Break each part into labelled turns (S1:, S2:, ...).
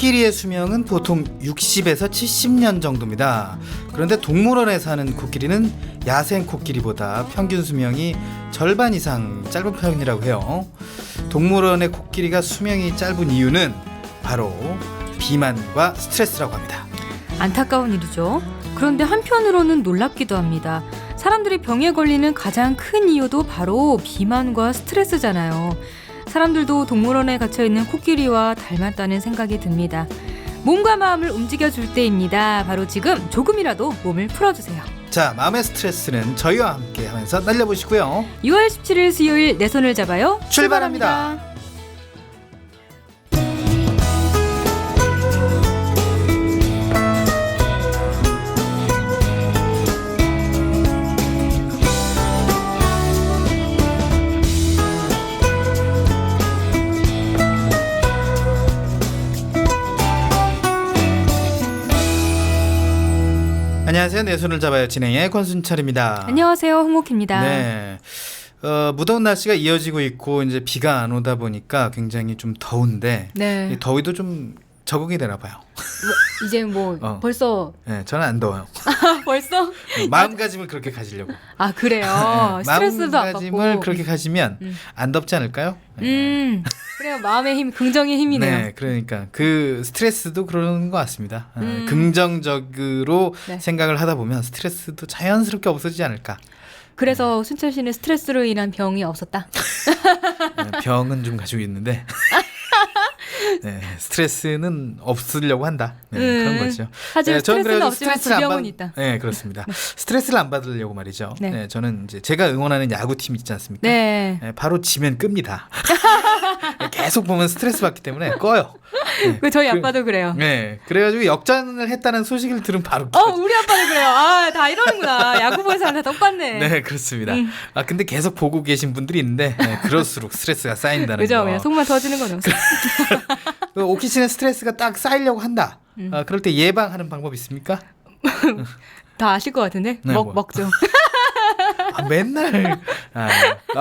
S1: 코끼리의 수명은 보통 60에서 70년 정도입니다. 그런데 동물원에 사는 코끼리는 야생 코끼리보다 평균 수명이 절반 이상 짧은 편이라고 해요. 동물원의 코끼리가 수명이 짧은 이유는 바로 비만과 스트레스라고 합니다.
S2: 안타까운 일이죠. 그런데 한편으로는 놀랍기도 합니다. 사람들이 병에 걸리는 가장 큰 이유도 바로 비만과 스트레스잖아요. 사람들도 동물원에 갇혀있는 코끼리와 닮았다는 생각이 듭니다. 몸과 마음을 움직여줄 때입니다. 바로 지금 조금이라도 몸을 풀어주세요.
S1: 자, 마음의 스트레스는 저희와 함께 하면서 날려보시고요.
S2: 6월 17일 수요일 내 손을 잡아요.
S1: 출발합니다. 안녕하세요. 내 손을 잡아요. 진행의 권순철입니다.
S2: 안녕하세요. 홍옥희입니다.
S1: 네. 무더운 날씨가 이어지고 있고 이제 비가 안 오다 보니까 굉장히 좀 더운데
S2: 네.
S1: 이 더위도 좀 적응이 되나 봐요.
S2: 이제 벌써
S1: 네, 저는 안 더워요.
S2: 벌써?
S1: 마음가짐을 그렇게 가지려고.
S2: 아, 그래요. 스트레스도 안
S1: 마음가짐을
S2: 받고.
S1: 그렇게 가지면 안 덥지 않을까요? 네.
S2: 그래요. 마음의 힘, 긍정의 힘이네요.
S1: 네, 그러니까 그 스트레스도 그러는 것 같습니다. 긍정적으로
S2: 네.
S1: 생각을 하다 보면 스트레스도 자연스럽게 없어지지 않을까.
S2: 그래서 순철 씨는 스트레스로 인한 병이 없었다.
S1: 네, 병은 좀 가지고 있는데 네, 스트레스는 없으려고 한다. 네, 그런 거죠.
S2: 하지만
S1: 저는
S2: 스트레스는
S1: 그래도
S2: 없지만
S1: 스트레스를
S2: 지병은
S1: 안 받-
S2: 있다.
S1: 네, 그렇습니다. 스트레스를 안 받으려고 말이죠.
S2: 네.
S1: 네, 저는 이제 제가 응원하는 야구팀 있지 않습니까?
S2: 네.
S1: 네, 바로 지면 끕니다. 계속 보면 스트레스 받기 때문에 꺼요. 네,
S2: 그 저희 아빠도 그래요.
S1: 네, 그래가지고 역전을 했다는 소식을 들으면 바로 켜요.
S2: 우리 아빠도 그래요. 아, 다 이러는구나. 야구 보는 사람 다 똑같네.
S1: 네, 그렇습니다. 근데 계속 보고 계신 분들이 있는데 네, 그럴수록 스트레스가 쌓인다는
S2: 그죠?
S1: 거.
S2: 그냥 속만 터지는 거죠.
S1: 오키 씨는 스트레스가 딱 쌓이려고 한다. 그럴 때 예방하는 방법 있습니까?
S2: 다 아실 것 같은데?
S1: 네, 뭐.
S2: 먹죠.
S1: 맨날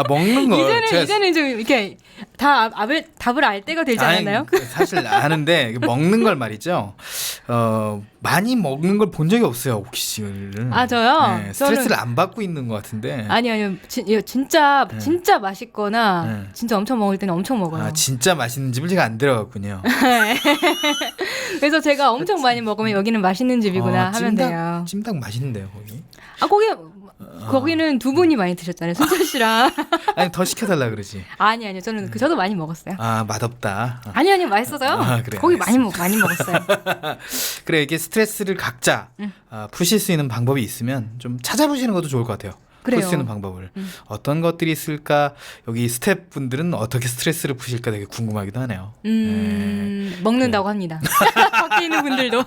S1: 먹는 거.
S2: 이제는 좀 이렇게 답을 알 때가 되지 않았나요?
S1: 사실 아는데 먹는 걸 말이죠. 많이 먹는 걸 본 적이 없어요, 오키 씨를.
S2: 아, 저요?
S1: 네, 스트레스를 안 받고 있는 것 같은데.
S2: 아니요. 진짜 맛있거나
S1: 네.
S2: 진짜 엄청 먹을 때는 엄청 먹어요.
S1: 아, 진짜 맛있는 집을 제가 안 들어갔군요.
S2: 그래서 제가 엄청 많이 먹으면 여기는 맛있는 집이구나 하면 돼요.
S1: 찜닭 맛있는데요, 거기.
S2: 거기는 두 분이 많이 드셨잖아요. 순철 씨랑.
S1: 아니, 더 시켜달라 그러지.
S2: 아니요. 저도 많이 먹었어요.
S1: 아, 맛없다.
S2: 아니요. 맛있어서요.
S1: 아, 그래,
S2: 거기 많이 먹었어요.
S1: 그래, 이게 스트레스를 각자 푸실 수 있는 방법이 있으면 좀 찾아보시는 것도 좋을 것 같아요. 풀 수
S2: 그래요.
S1: 있는 방법을. 어떤 것들이 있을까? 여기 스태프분들은 어떻게 스트레스를 푸실까 되게 궁금하기도 하네요.
S2: 먹는다고 합니다. 밖에 있는 분들도.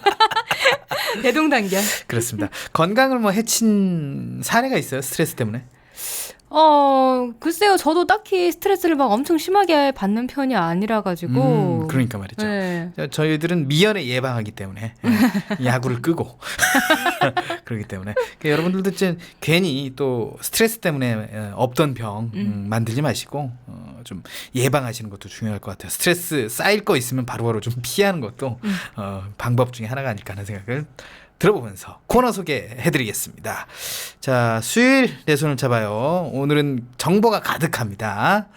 S2: 대동단결.
S1: 그렇습니다. 건강을 해친 사례가 있어요? 스트레스 때문에?
S2: 글쎄요. 저도 딱히 스트레스를 막 엄청 심하게 받는 편이 아니라 가지고.
S1: 그러니까 말이죠.
S2: 네.
S1: 저희들은 미연에 예방하기 때문에 야구를 끄고 그렇기 때문에 그러니까 여러분들도 이제 괜히 또 스트레스 때문에 없던 병 만들지 마시고 좀 예방하시는 것도 중요할 것 같아요. 스트레스 쌓일 거 있으면 바로바로 좀 피하는 것도 방법 중에 하나가 아닐까 하는 생각을 들어보면서 코너 소개해드리겠습니다. 자, 수요일 내 손을 잡아요. 오늘은 정보가 가득합니다.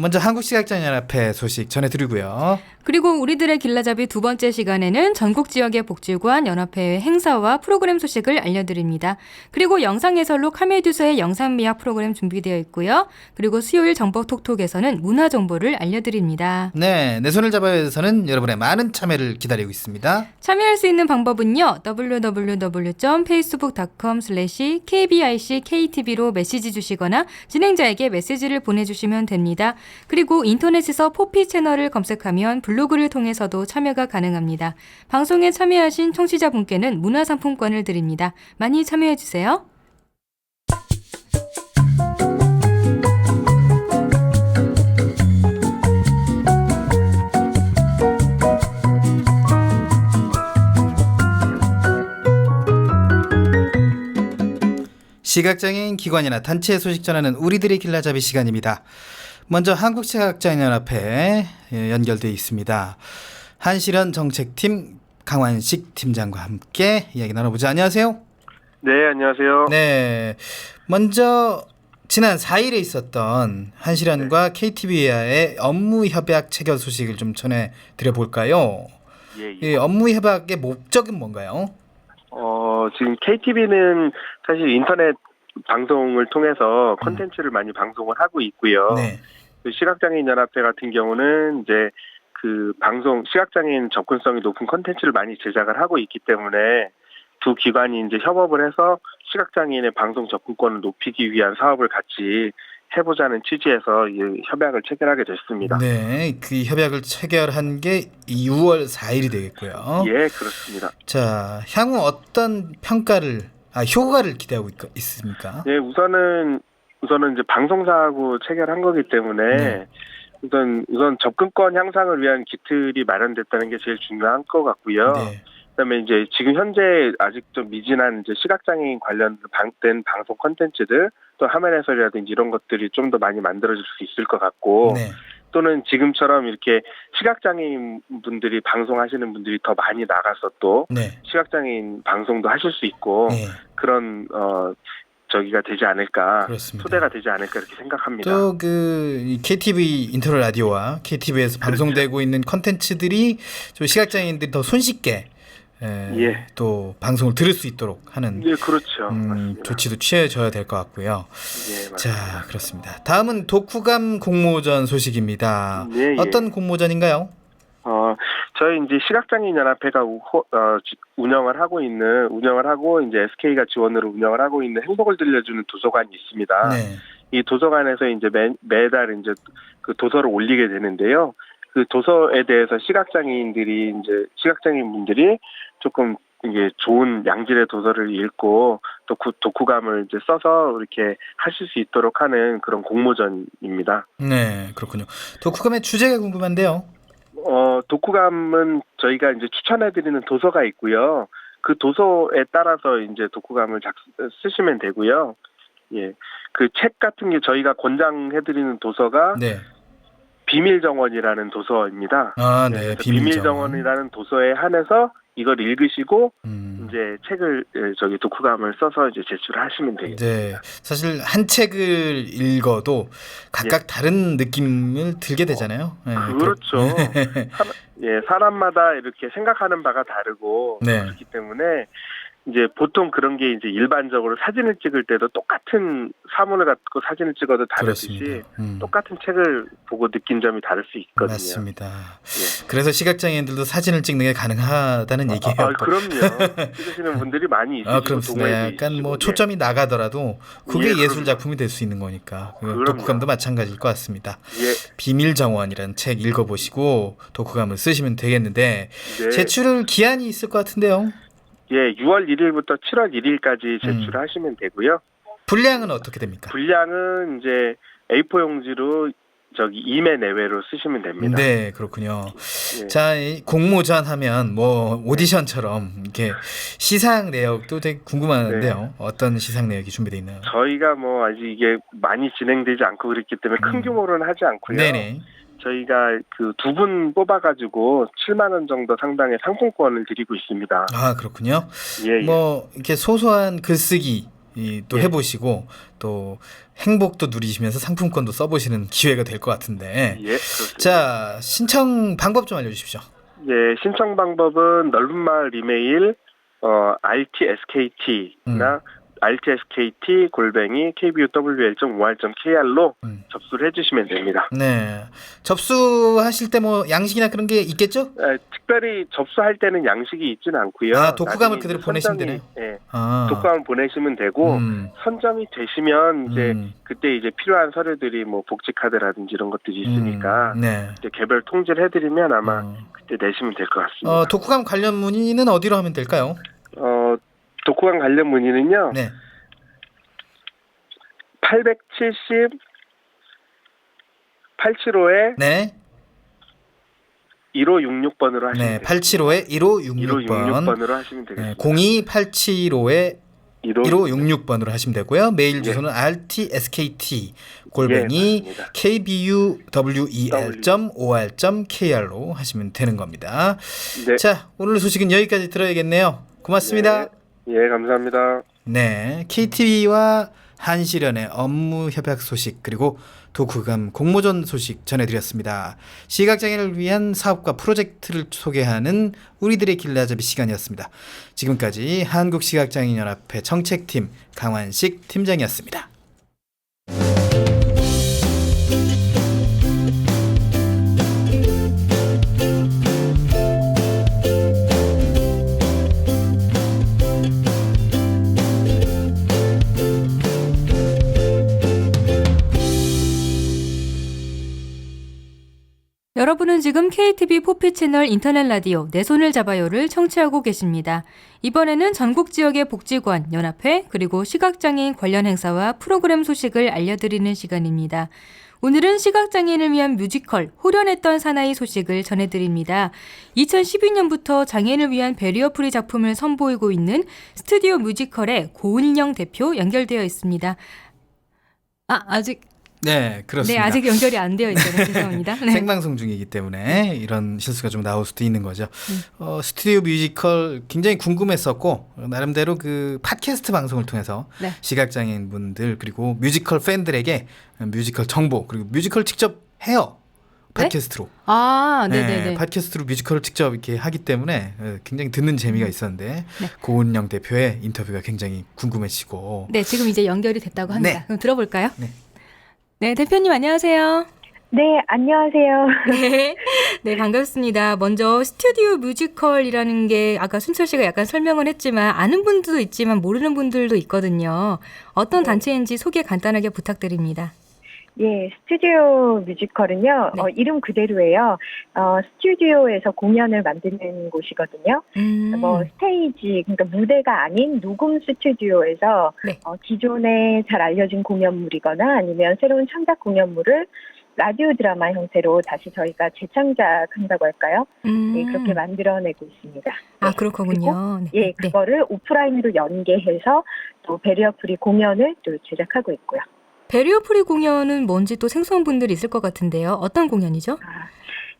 S1: 먼저 한국시각장애인연합회 소식 전해드리고요.
S2: 그리고 우리들의 길라잡이 두 번째 시간에는 전국 지역의 복지관 연합회의 행사와 프로그램 소식을 알려드립니다. 그리고 영상 해설로 카메듀서의 영상미학 프로그램 준비되어 있고요. 그리고 수요일 정보톡톡에서는 문화 정보를 알려드립니다.
S1: 네, 내 손을 잡아요에서는 여러분의 많은 참여를 기다리고 있습니다.
S2: 참여할 수 있는 방법은요. www.facebook.com/kbicktV로 메시지 주시거나 진행자에게 메시지를 보내주시면 됩니다. 그리고 인터넷에서 포피 채널을 검색하면 블로그를 통해서도 참여가 가능합니다. 방송에 참여하신 청취자분께는 문화상품권을 드립니다. 많이 참여해주세요.
S1: 시각장애인 기관이나 단체 소식 전하는 우리들의 길라잡이 시간입니다. 먼저 한국시각장애인연합회 연결되어 있습니다. 한실현 정책팀 강환식 팀장과 함께 이야기 나눠보자. 안녕하세요.
S3: 네, 안녕하세요.
S1: 네, 먼저 지난 4일에 있었던 한실현과 KTV와의 업무 협약 체결 소식을 좀 전해드려 볼까요?
S3: 예,
S1: 이 업무 협약의 목적은 뭔가요?
S3: 지금 KTV는 사실 인터넷 방송을 통해서 콘텐츠를 많이 방송을 하고 있고요.
S1: 네,
S3: 그 시각장애인 연합회 같은 경우는 이제 그 방송 시각장애인 접근성이 높은 콘텐츠를 많이 제작을 하고 있기 때문에 두 기관이 이제 협업을 해서 시각장애인의 방송 접근권을 높이기 위한 사업을 같이 해보자는 취지에서 이 협약을 체결하게 됐습니다.
S1: 네, 그 협약을 체결한 게 6월 4일이 되겠고요.
S3: 예, 그렇습니다.
S1: 자, 향후 어떤 효과를 기대하고 있습니까?
S3: 예, 우선은 이제 방송사하고 체결한 거기 때문에
S1: 네.
S3: 우선 접근권 향상을 위한 기틀이 마련됐다는 게 제일 중요한 것 같고요.
S1: 네.
S3: 그다음에 이제 지금 현재 아직 좀 미진한 이제 시각장애인 관련된 방송 콘텐츠들 또 화면 해설이라든지 이런 것들이 좀 더 많이 만들어질 수 있을 것 같고
S1: 네.
S3: 또는 지금처럼 이렇게 시각장애인 분들이 방송하시는 분들이 더 많이 나가서 또
S1: 네.
S3: 시각장애인 방송도 하실 수 있고
S1: 네.
S3: 그런 저기가 되지 않을까,
S1: 그렇습니다.
S3: 토대가 되지 않을까 이렇게 생각합니다.
S1: 또 그 KTV 인터넷 라디오와 KTV에서 방송되고 있는 컨텐츠들이 좀 시각장애인들이 더 손쉽게
S3: 예.
S1: 또 방송을 들을 수 있도록 하는
S3: 예, 그렇죠. 맞습니다.
S1: 조치도 취해져야 될 것 같고요.
S3: 예, 맞습니다.
S1: 자, 그렇습니다. 다음은 독후감 공모전 소식입니다.
S3: 예, 예.
S1: 어떤 공모전인가요?
S3: 저희 이제 시각장애인 연합회가 운영을 하고 이제 SK가 지원으로 운영을 하고 있는 행복을 들려주는 도서관이 있습니다.
S1: 네.
S3: 이 도서관에서 이제 매달 이제 그 도서를 올리게 되는데요. 그 도서에 대해서 시각장애인 분들이 조금 이게 좋은 양질의 도서를 읽고 또 독후감을 이제 써서 이렇게 하실 수 있도록 하는 그런 공모전입니다.
S1: 네, 그렇군요. 독후감의 주제가 궁금한데요.
S3: 독후감은 저희가 이제 추천해드리는 도서가 있고요. 그 도서에 따라서 이제 독후감을 쓰시면 되고요. 예. 그 책 같은 게 저희가 권장해드리는 도서가
S1: 네.
S3: 비밀정원이라는 도서입니다.
S1: 아, 네.
S3: 비밀정원이라는 도서에 한해서 이걸 읽으시고 이제 책을 독후감을 써서 이제 제출하시면 되겠습니다.
S1: 네, 사실 한 책을 읽어도 각각 다른 느낌을 들게 되잖아요. 네,
S3: 그렇죠. 사람마다 이렇게 생각하는 바가 다르고
S1: 네.
S3: 그렇기 때문에 이제 보통 그런 게 이제 일반적으로 사진을 찍을 때도 똑같은 사물을 갖고 사진을 찍어도 다르듯이 똑같은 책을 보고 느낀 점이 다를 수 있거든요.
S1: 맞습니다.
S3: 예.
S1: 그래서 시각장애인들도 사진을 찍는 게 가능하다는 얘기예요.
S3: 그럼요. 찍으시는 분들이 많이 있으시고
S1: 그렇습니다.
S3: 동호회도
S1: 약간 뭐
S3: 있으시고,
S1: 초점이 나가더라도 그게
S3: 예,
S1: 예술 작품이 될 수 있는 거니까.
S3: 그럼요.
S1: 독후감도 마찬가지일 것 같습니다.
S3: 예.
S1: 비밀정원이라는 책 읽어보시고 독후감을 쓰시면 되겠는데
S3: 네.
S1: 제출 기한이 있을 것 같은데요.
S3: 예, 6월 1일부터 7월 1일까지 제출하시면 되고요.
S1: 분량은 어떻게 됩니까?
S3: 분량은 이제 A4 용지로 2매 내외로 쓰시면 됩니다.
S1: 네, 그렇군요.
S3: 예.
S1: 자, 이 공모전 하면 뭐 오디션처럼 이렇게 시상 내역도 되게 궁금한데요.
S3: 네.
S1: 어떤 시상 내역이 준비되어 있나요?
S3: 저희가 뭐 아직 이게 많이 진행되지 않고 그렇기 때문에 큰 규모로는 하지 않고요.
S1: 네네.
S3: 저희가 그 2분 뽑아가지고 7만 원 정도 상당의 상품권을 드리고 있습니다.
S1: 아, 그렇군요.
S3: 예,
S1: 뭐 이렇게 소소한 글쓰기 또
S3: 예.
S1: 해보시고 또 행복도 누리시면서 상품권도 써보시는 기회가 될 것 같은데.
S3: 예, 그렇습니다.
S1: 자, 신청 방법 좀 알려주십시오.
S3: 예, 신청 방법은 넓은 마을 이메일 rtskt나 rtSKT@kbuwl.or.kr로 접수를 해주시면 됩니다.
S1: 네, 접수하실 때 뭐 양식이나 그런 게 있겠죠?
S3: 특별히 접수할 때는 양식이 있지는 않고요.
S1: 아, 독후감을
S3: 나중에
S1: 그대로
S3: 이제
S1: 보내시면 되네요.
S3: 예,
S1: 아,
S3: 독후감을 보내시면 되고 선정이 되시면 이제 그때 이제 필요한 서류들이 뭐 복지 카드라든지 이런 것들이 있으니까
S1: 네.
S3: 이제 개별 통지를 해드리면 아마 그때 내시면 될 것 같습니다.
S1: 독후감 관련 문의는 어디로 하면 될까요?
S3: 독후감 관련 문의는요.
S1: 네.
S3: 870 875에
S1: 네.
S3: 1566번으로 하시면
S1: 네,
S3: 됩니다.
S1: 875에 1566번.
S3: 1566번으로 하시면 되겠습니다.
S1: 02875에 1566번으로 하시면 되고요. 메일
S3: 예.
S1: 주소는 rtskt
S3: 예, 맞습니다.
S1: kbuwl.or.kr로 하시면 되는 겁니다.
S3: 네.
S1: 자, 오늘 소식은 여기까지 들어야겠네요. 고맙습니다.
S3: 예, 감사합니다.
S1: 네, KTV와 한시련의 업무 협약 소식 그리고 독후감 공모전 소식 전해드렸습니다. 시각장애인을 위한 사업과 프로젝트를 소개하는 우리들의 길라잡이 시간이었습니다. 지금까지 한국시각장애인연합회 정책팀 강환식 팀장이었습니다.
S2: 여러분은 지금 KTV 포피 채널 인터넷 라디오 내 손을 잡아요를 청취하고 계십니다. 이번에는 전국 지역의 복지관, 연합회, 그리고 시각장애인 관련 행사와 프로그램 소식을 알려드리는 시간입니다. 오늘은 시각장애인을 위한 뮤지컬 호련했던 사나이 소식을 전해드립니다. 2012년부터 장애인을 위한 배리어 프리 작품을 선보이고 있는 스튜디오 뮤지컬의 고은영 대표 연결되어 있습니다.
S1: 네, 그렇습니다.
S2: 네, 아직 연결이 안 되어 있어요. 죄송합니다. 네.
S1: 생방송 중이기 때문에 이런 실수가 좀 나올 수도 있는 거죠. 스튜디오 뮤지컬 굉장히 궁금했었고 나름대로 그 팟캐스트 방송을 통해서
S2: 네.
S1: 시각장애인 분들 그리고 뮤지컬 팬들에게 뮤지컬 정보 그리고 뮤지컬 직접 해요. 팟캐스트로.
S2: 네네네.
S1: 팟캐스트로 뮤지컬을 직접 이렇게 하기 때문에 굉장히 듣는 재미가 있었는데 고은영 대표의 인터뷰가 굉장히 궁금해지고.
S2: 네, 지금 이제 연결이 됐다고 합니다.
S1: 네.
S2: 그럼 들어볼까요?
S1: 네.
S2: 네, 대표님 안녕하세요.
S4: 네, 안녕하세요.
S2: 네, 반갑습니다. 먼저 스튜디오 뮤지컬이라는 게 아까 순철 씨가 약간 설명을 했지만 아는 분들도 있지만 모르는 분들도 있거든요. 어떤 단체인지 소개 간단하게 부탁드립니다.
S4: 예, 스튜디오 뮤지컬은요,
S2: 네.
S4: 이름 그대로예요. 스튜디오에서 공연을 만드는 곳이거든요. 스테이지, 그러니까 무대가 아닌 녹음 스튜디오에서
S2: 네.
S4: 기존에 잘 알려진 공연물이거나 아니면 새로운 창작 공연물을 라디오 드라마 형태로 다시 저희가 재창작한다고 할까요? 예, 그렇게 만들어내고 있습니다.
S2: 아, 그렇군요.
S4: 그리고, 예, 그거를 오프라인으로 연계해서 또 배리어 프리 공연을 또 제작하고 있고요.
S2: 배리어 프리 공연은 뭔지 또 생소한 분들이 있을 것 같은데요. 어떤 공연이죠?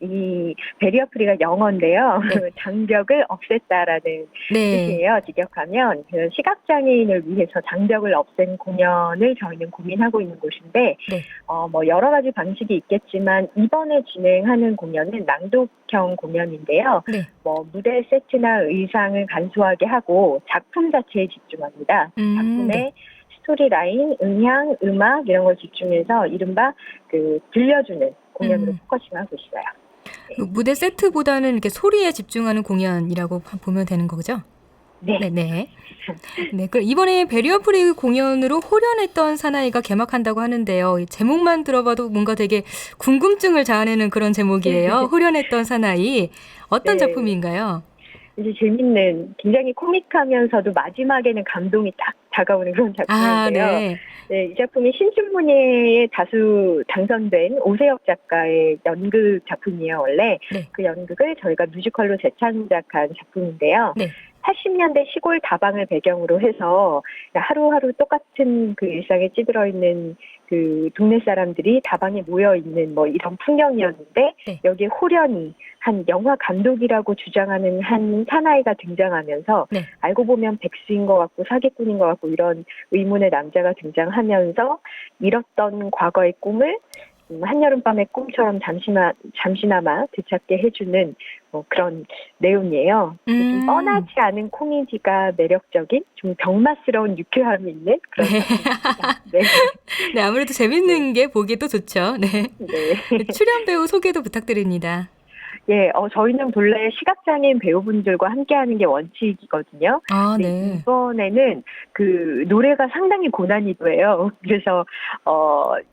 S4: 이 배리어 프리가 영어인데요.
S2: 네.
S4: 장벽을 없앴다라는
S2: 네.
S4: 뜻이에요. 직역하면 그 시각장애인을 위해서 장벽을 없앤 공연을 저희는 고민하고 있는 곳인데
S2: 네.
S4: 뭐 여러 가지 방식이 있겠지만 이번에 진행하는 공연은 낭독형 공연인데요.
S2: 네.
S4: 뭐 무대 세트나 의상을 간소하게 하고 작품 자체에 집중합니다. 작품의
S2: 네.
S4: 스토리라인, 음향, 음악 이런 걸 집중해서 이른바 그 들려주는 공연으로 포커싱하고 있어요.
S2: 그 무대 세트보다는 이렇게 소리에 집중하는 공연이라고 보면 되는 거죠?
S4: 네.
S2: 네. 네. 그럼 이번에 배리어 프리 공연으로 호련했던 사나이가 개막한다고 하는데요. 이 제목만 들어봐도 뭔가 되게 궁금증을 자아내는 그런 제목이에요. 호련했던 사나이. 어떤
S4: 네.
S2: 작품인가요?
S4: 이제 재밌는, 굉장히 코믹하면서도 마지막에는 감동이 딱 다가오는 그런 작품인데요.
S2: 네.
S4: 네, 이 작품이 신춘문예에 다수 당선된 오세혁 작가의 연극 작품이에요, 원래.
S2: 네.
S4: 그 연극을 저희가 뮤지컬로 재창작한 작품인데요.
S2: 네.
S4: 80년대 시골 다방을 배경으로 해서 하루하루 똑같은 그 일상에 찌들어 있는 그 동네 사람들이 다방에 모여 있는 뭐 이런 풍경이었는데
S2: 네.
S4: 여기에 호련이 한 영화 감독이라고 주장하는 한 사나이가 등장하면서
S2: 네. 알고
S4: 알고 보면 백수인 것 같고 사기꾼인 것 같고 이런 의문의 남자가 등장하면서 잃었던 과거의 꿈을 한여름밤의 꿈처럼 잠시나마 되찾게 해주는 뭐 그런 내용이에요. 좀 뻔하지 않은 코미디가 매력적인 좀 병맛스러운 유쾌함이 있는 그런 작품입니다. 네.
S2: 네, 아무래도 재밌는 게 보기도 좋죠. 네.
S4: 네.
S2: 출연 배우 소개도 부탁드립니다.
S4: 예, 저희는 본래 시각장애인 배우분들과 함께하는 게 원칙이거든요.
S2: 아,
S4: 네,
S2: 네.
S4: 이번에는 그 노래가 상당히 고난이도 해요. 그래서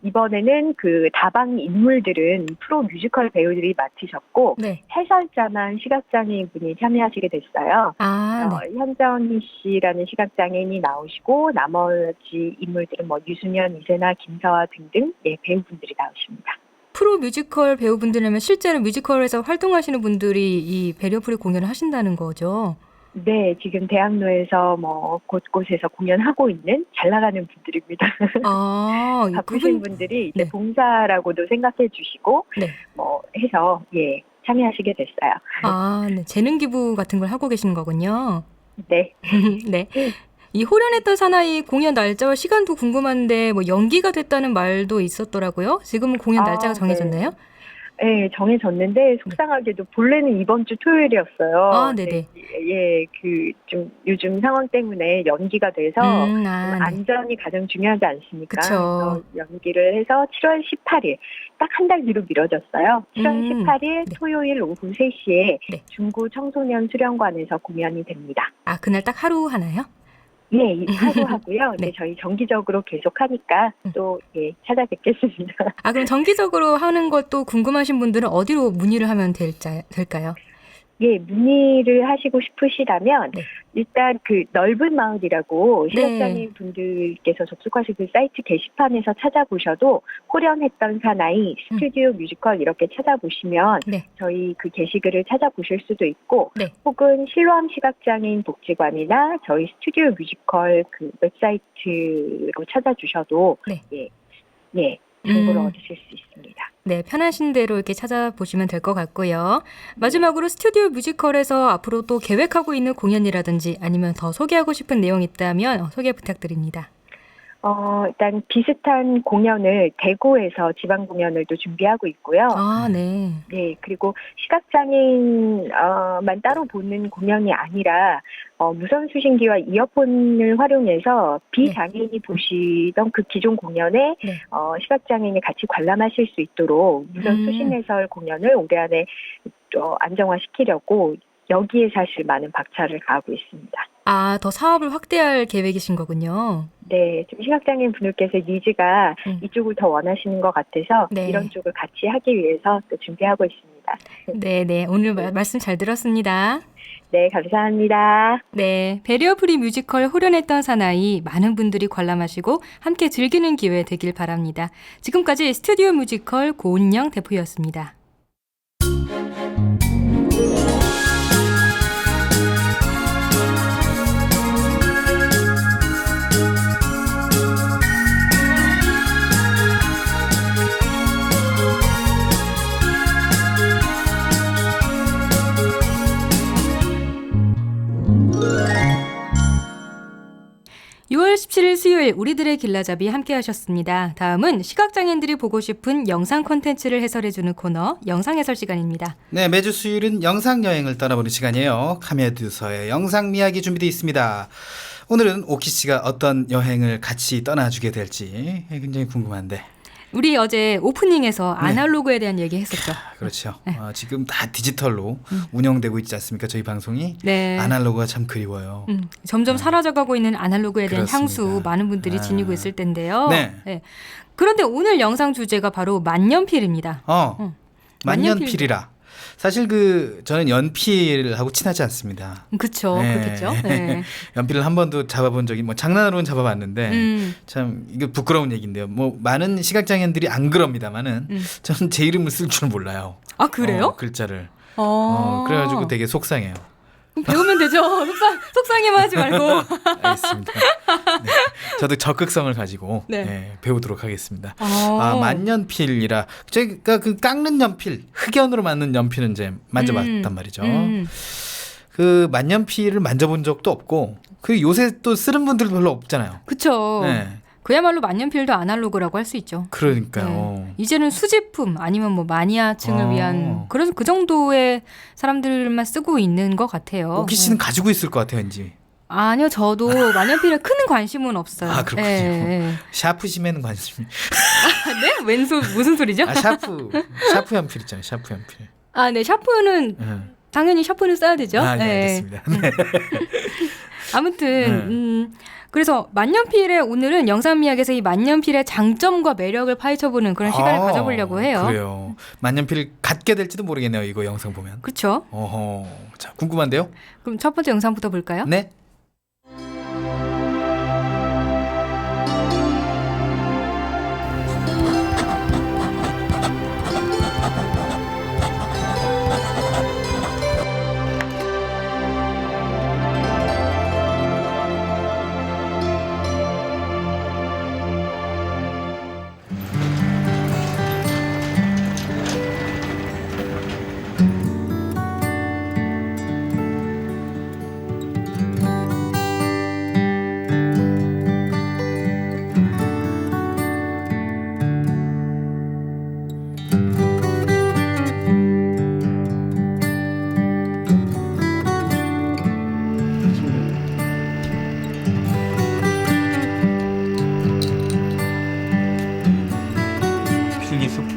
S4: 이번에는 그 다방 인물들은 프로 뮤지컬 배우들이 맡으셨고
S2: 네.
S4: 해설자만 시각장애인 분이 참여하시게 됐어요.
S2: 아, 네.
S4: 현정희 씨라는 시각장애인이 나오시고 나머지 인물들은 뭐 유수년, 이세나, 김서아 등등 배우분들이 나오십니다.
S2: 프로 뮤지컬 배우분들이면 실제로 뮤지컬에서 활동하시는 분들이 이 배리어 프리 공연을 하신다는 거죠.
S4: 네, 지금 대학로에서 뭐 곳곳에서 공연하고 있는 잘 나가는 분들입니다.
S2: 아,
S4: 바쁘신 분들이 이제
S2: 네.
S4: 봉사라고도 생각해 주시고
S2: 네.
S4: 뭐 해서 참여하시게 됐어요.
S2: 아, 네. 재능 기부 같은 걸 하고 계시는 거군요.
S4: 네.
S2: 네. 이 호련했던 사나이 공연 날짜와 시간도 궁금한데 뭐 연기가 됐다는 말도 있었더라고요. 지금은 공연 날짜가 정해졌나요?
S4: 네, 정해졌는데 속상하게도 본래는 이번 주 토요일이었어요.
S2: 아, 네네.
S4: 좀 요즘 상황 때문에 연기가 돼서 좀
S2: 네.
S4: 안전이 가장 중요하지 않습니까?
S2: 그쵸.
S4: 그래서 연기를 해서 7월 18일 딱 한 달 뒤로 미뤄졌어요. 7월 18일
S2: 네.
S4: 토요일 오후 3시에
S2: 네.
S4: 중구 청소년 수련관에서 공연이 됩니다.
S2: 아, 그날 딱 하루 하나요?
S4: 예, 하루 하고요.
S2: 네.
S4: 이제 저희 정기적으로 계속 하니까 또 찾아뵙겠습니다.
S2: 아, 그럼 정기적으로 하는 것도 궁금하신 분들은 어디로 문의를 하면 될까요?
S4: 예, 문의를 하시고 싶으시다면
S2: 네.
S4: 일단 그 넓은 마을이라고
S2: 네.
S4: 시각장애인 분들께서 접속하실 그 사이트 게시판에서 찾아보셔도 호련했던 사나이 스튜디오 뮤지컬 이렇게 찾아보시면
S2: 네.
S4: 저희 그 게시글을 찾아보실 수도 있고
S2: 네.
S4: 혹은 실로암 시각장애인 복지관이나 저희 스튜디오 뮤지컬 그 웹사이트로 찾아주셔도
S2: 네.
S4: 정보를 얻으실 수 있습니다.
S2: 네, 편하신 대로 이렇게 찾아보시면 될 것 같고요. 마지막으로 스튜디오 뮤지컬에서 앞으로 또 계획하고 있는 공연이라든지 아니면 더 소개하고 싶은 내용이 있다면 소개 부탁드립니다.
S4: 일단 비슷한 공연을 대구에서 지방 공연을 또 준비하고 있고요.
S2: 아, 네.
S4: 네, 그리고 시각장애인만 따로 보는 공연이 아니라 무선 수신기와 이어폰을 활용해서 비장애인이 보시던 그 기존 공연에
S2: 네.
S4: 시각장애인이 같이 관람하실 수 있도록 무선
S2: 음.
S4: 수신 해설 공연을 올해 안에 안정화시키려고 여기에 사실 많은 박차를 가하고 있습니다.
S2: 아, 더 사업을 확대할 계획이신 거군요.
S4: 네, 좀 시각장애인 분들께서 니즈가 이쪽을 더 원하시는 것 같아서
S2: 네.
S4: 이런 쪽을 같이 하기 위해서 또 준비하고 있습니다.
S2: 네. 오늘 말씀 잘 들었습니다.
S4: 네, 감사합니다.
S2: 네, 배리어 프리 뮤지컬 호련했던 사나이 많은 분들이 관람하시고 함께 즐기는 기회 되길 바랍니다. 지금까지 스튜디오 뮤지컬 고은영 대표였습니다. (6월 17일) 수요일 우리들의 길라잡이 함께 하셨습니다. 다음은 시각장애인들이 보고 싶은 영상 콘텐츠를 해설해주는 코너 영상 해설 시간입니다.
S1: 네, 매주 수요일은 영상 여행을 떠나보는 시간이에요. 카메드서의 영상 이야기 준비되어 있습니다. 오늘은 오키 씨가 어떤 여행을 같이 떠나주게 될지 굉장히 궁금한데.
S2: 우리 어제 오프닝에서 아날로그에 대한 얘기 했었죠.
S1: 그렇죠. 지금 다 디지털로 운영되고 있지 않습니까? 저희 방송이.
S2: 네.
S1: 아날로그가 참 그리워요.
S2: 점점 사라져가고 있는 아날로그에 대한
S1: 그렇습니다.
S2: 향수 많은 분들이 지니고 있을 텐데요.
S1: 네.
S2: 그런데 오늘 영상 주제가 바로 만년필입니다.
S1: 만년필이라. 사실 저는 연필하고 친하지 않습니다.
S2: 그렇죠.
S1: 네.
S2: 그렇겠죠. 네.
S1: 연필을 한 번도 잡아본 적이 장난으로는 잡아봤는데 참 이거 부끄러운 얘기인데요. 많은 시각장애인들이 안 그럽니다만은 저는 제 이름을 쓸 줄 몰라요.
S2: 아, 그래요?
S1: 글자를. 그래가지고 되게 속상해요.
S2: 그럼 배우면 되죠. 속상해만 하지 말고.
S1: 알겠습니다. 네. 저도 적극성을 가지고 배우도록 하겠습니다. 만년필이라 제가 그 깎는 연필, 흑연으로 만든 연필은 이제 만져봤단 말이죠. 그 만년필을 만져본 적도 없고 그 요새 또 쓰는 분들도 별로 없잖아요.
S2: 그렇죠.
S1: 네.
S2: 그야말로 만년필도 아날로그라고 할 수 있죠.
S1: 그러니까요.
S2: 이제는 수집품 아니면 마니아층을 위한 그 정도의 사람들만 쓰고 있는 것 같아요.
S1: 오키 씨는 가지고 있을 것 같아요, 왠지.
S2: 아니요, 저도 만년필에 큰 관심은 없어요.
S1: 아, 그렇군요.
S2: 네.
S1: 샤프심에는 관심.
S2: 네? 무슨 소리죠?
S1: 샤프 연필 있잖아요, 샤프 연필.
S2: 아, 네, 샤프는 당연히 샤프는 써야 되죠.
S1: 네, 알겠습니다. 네.
S2: 아무튼 그래서 만년필의 오늘은 영상 미학에서 이 만년필의 장점과 매력을 파헤쳐보는 그런 시간을 가져보려고 해요.
S1: 그래요. 만년필을 갖게 될지도 모르겠네요. 이거 영상 보면.
S2: 그렇죠.
S1: 자, 궁금한데요?
S2: 그럼 첫 번째 영상부터 볼까요?
S1: 네.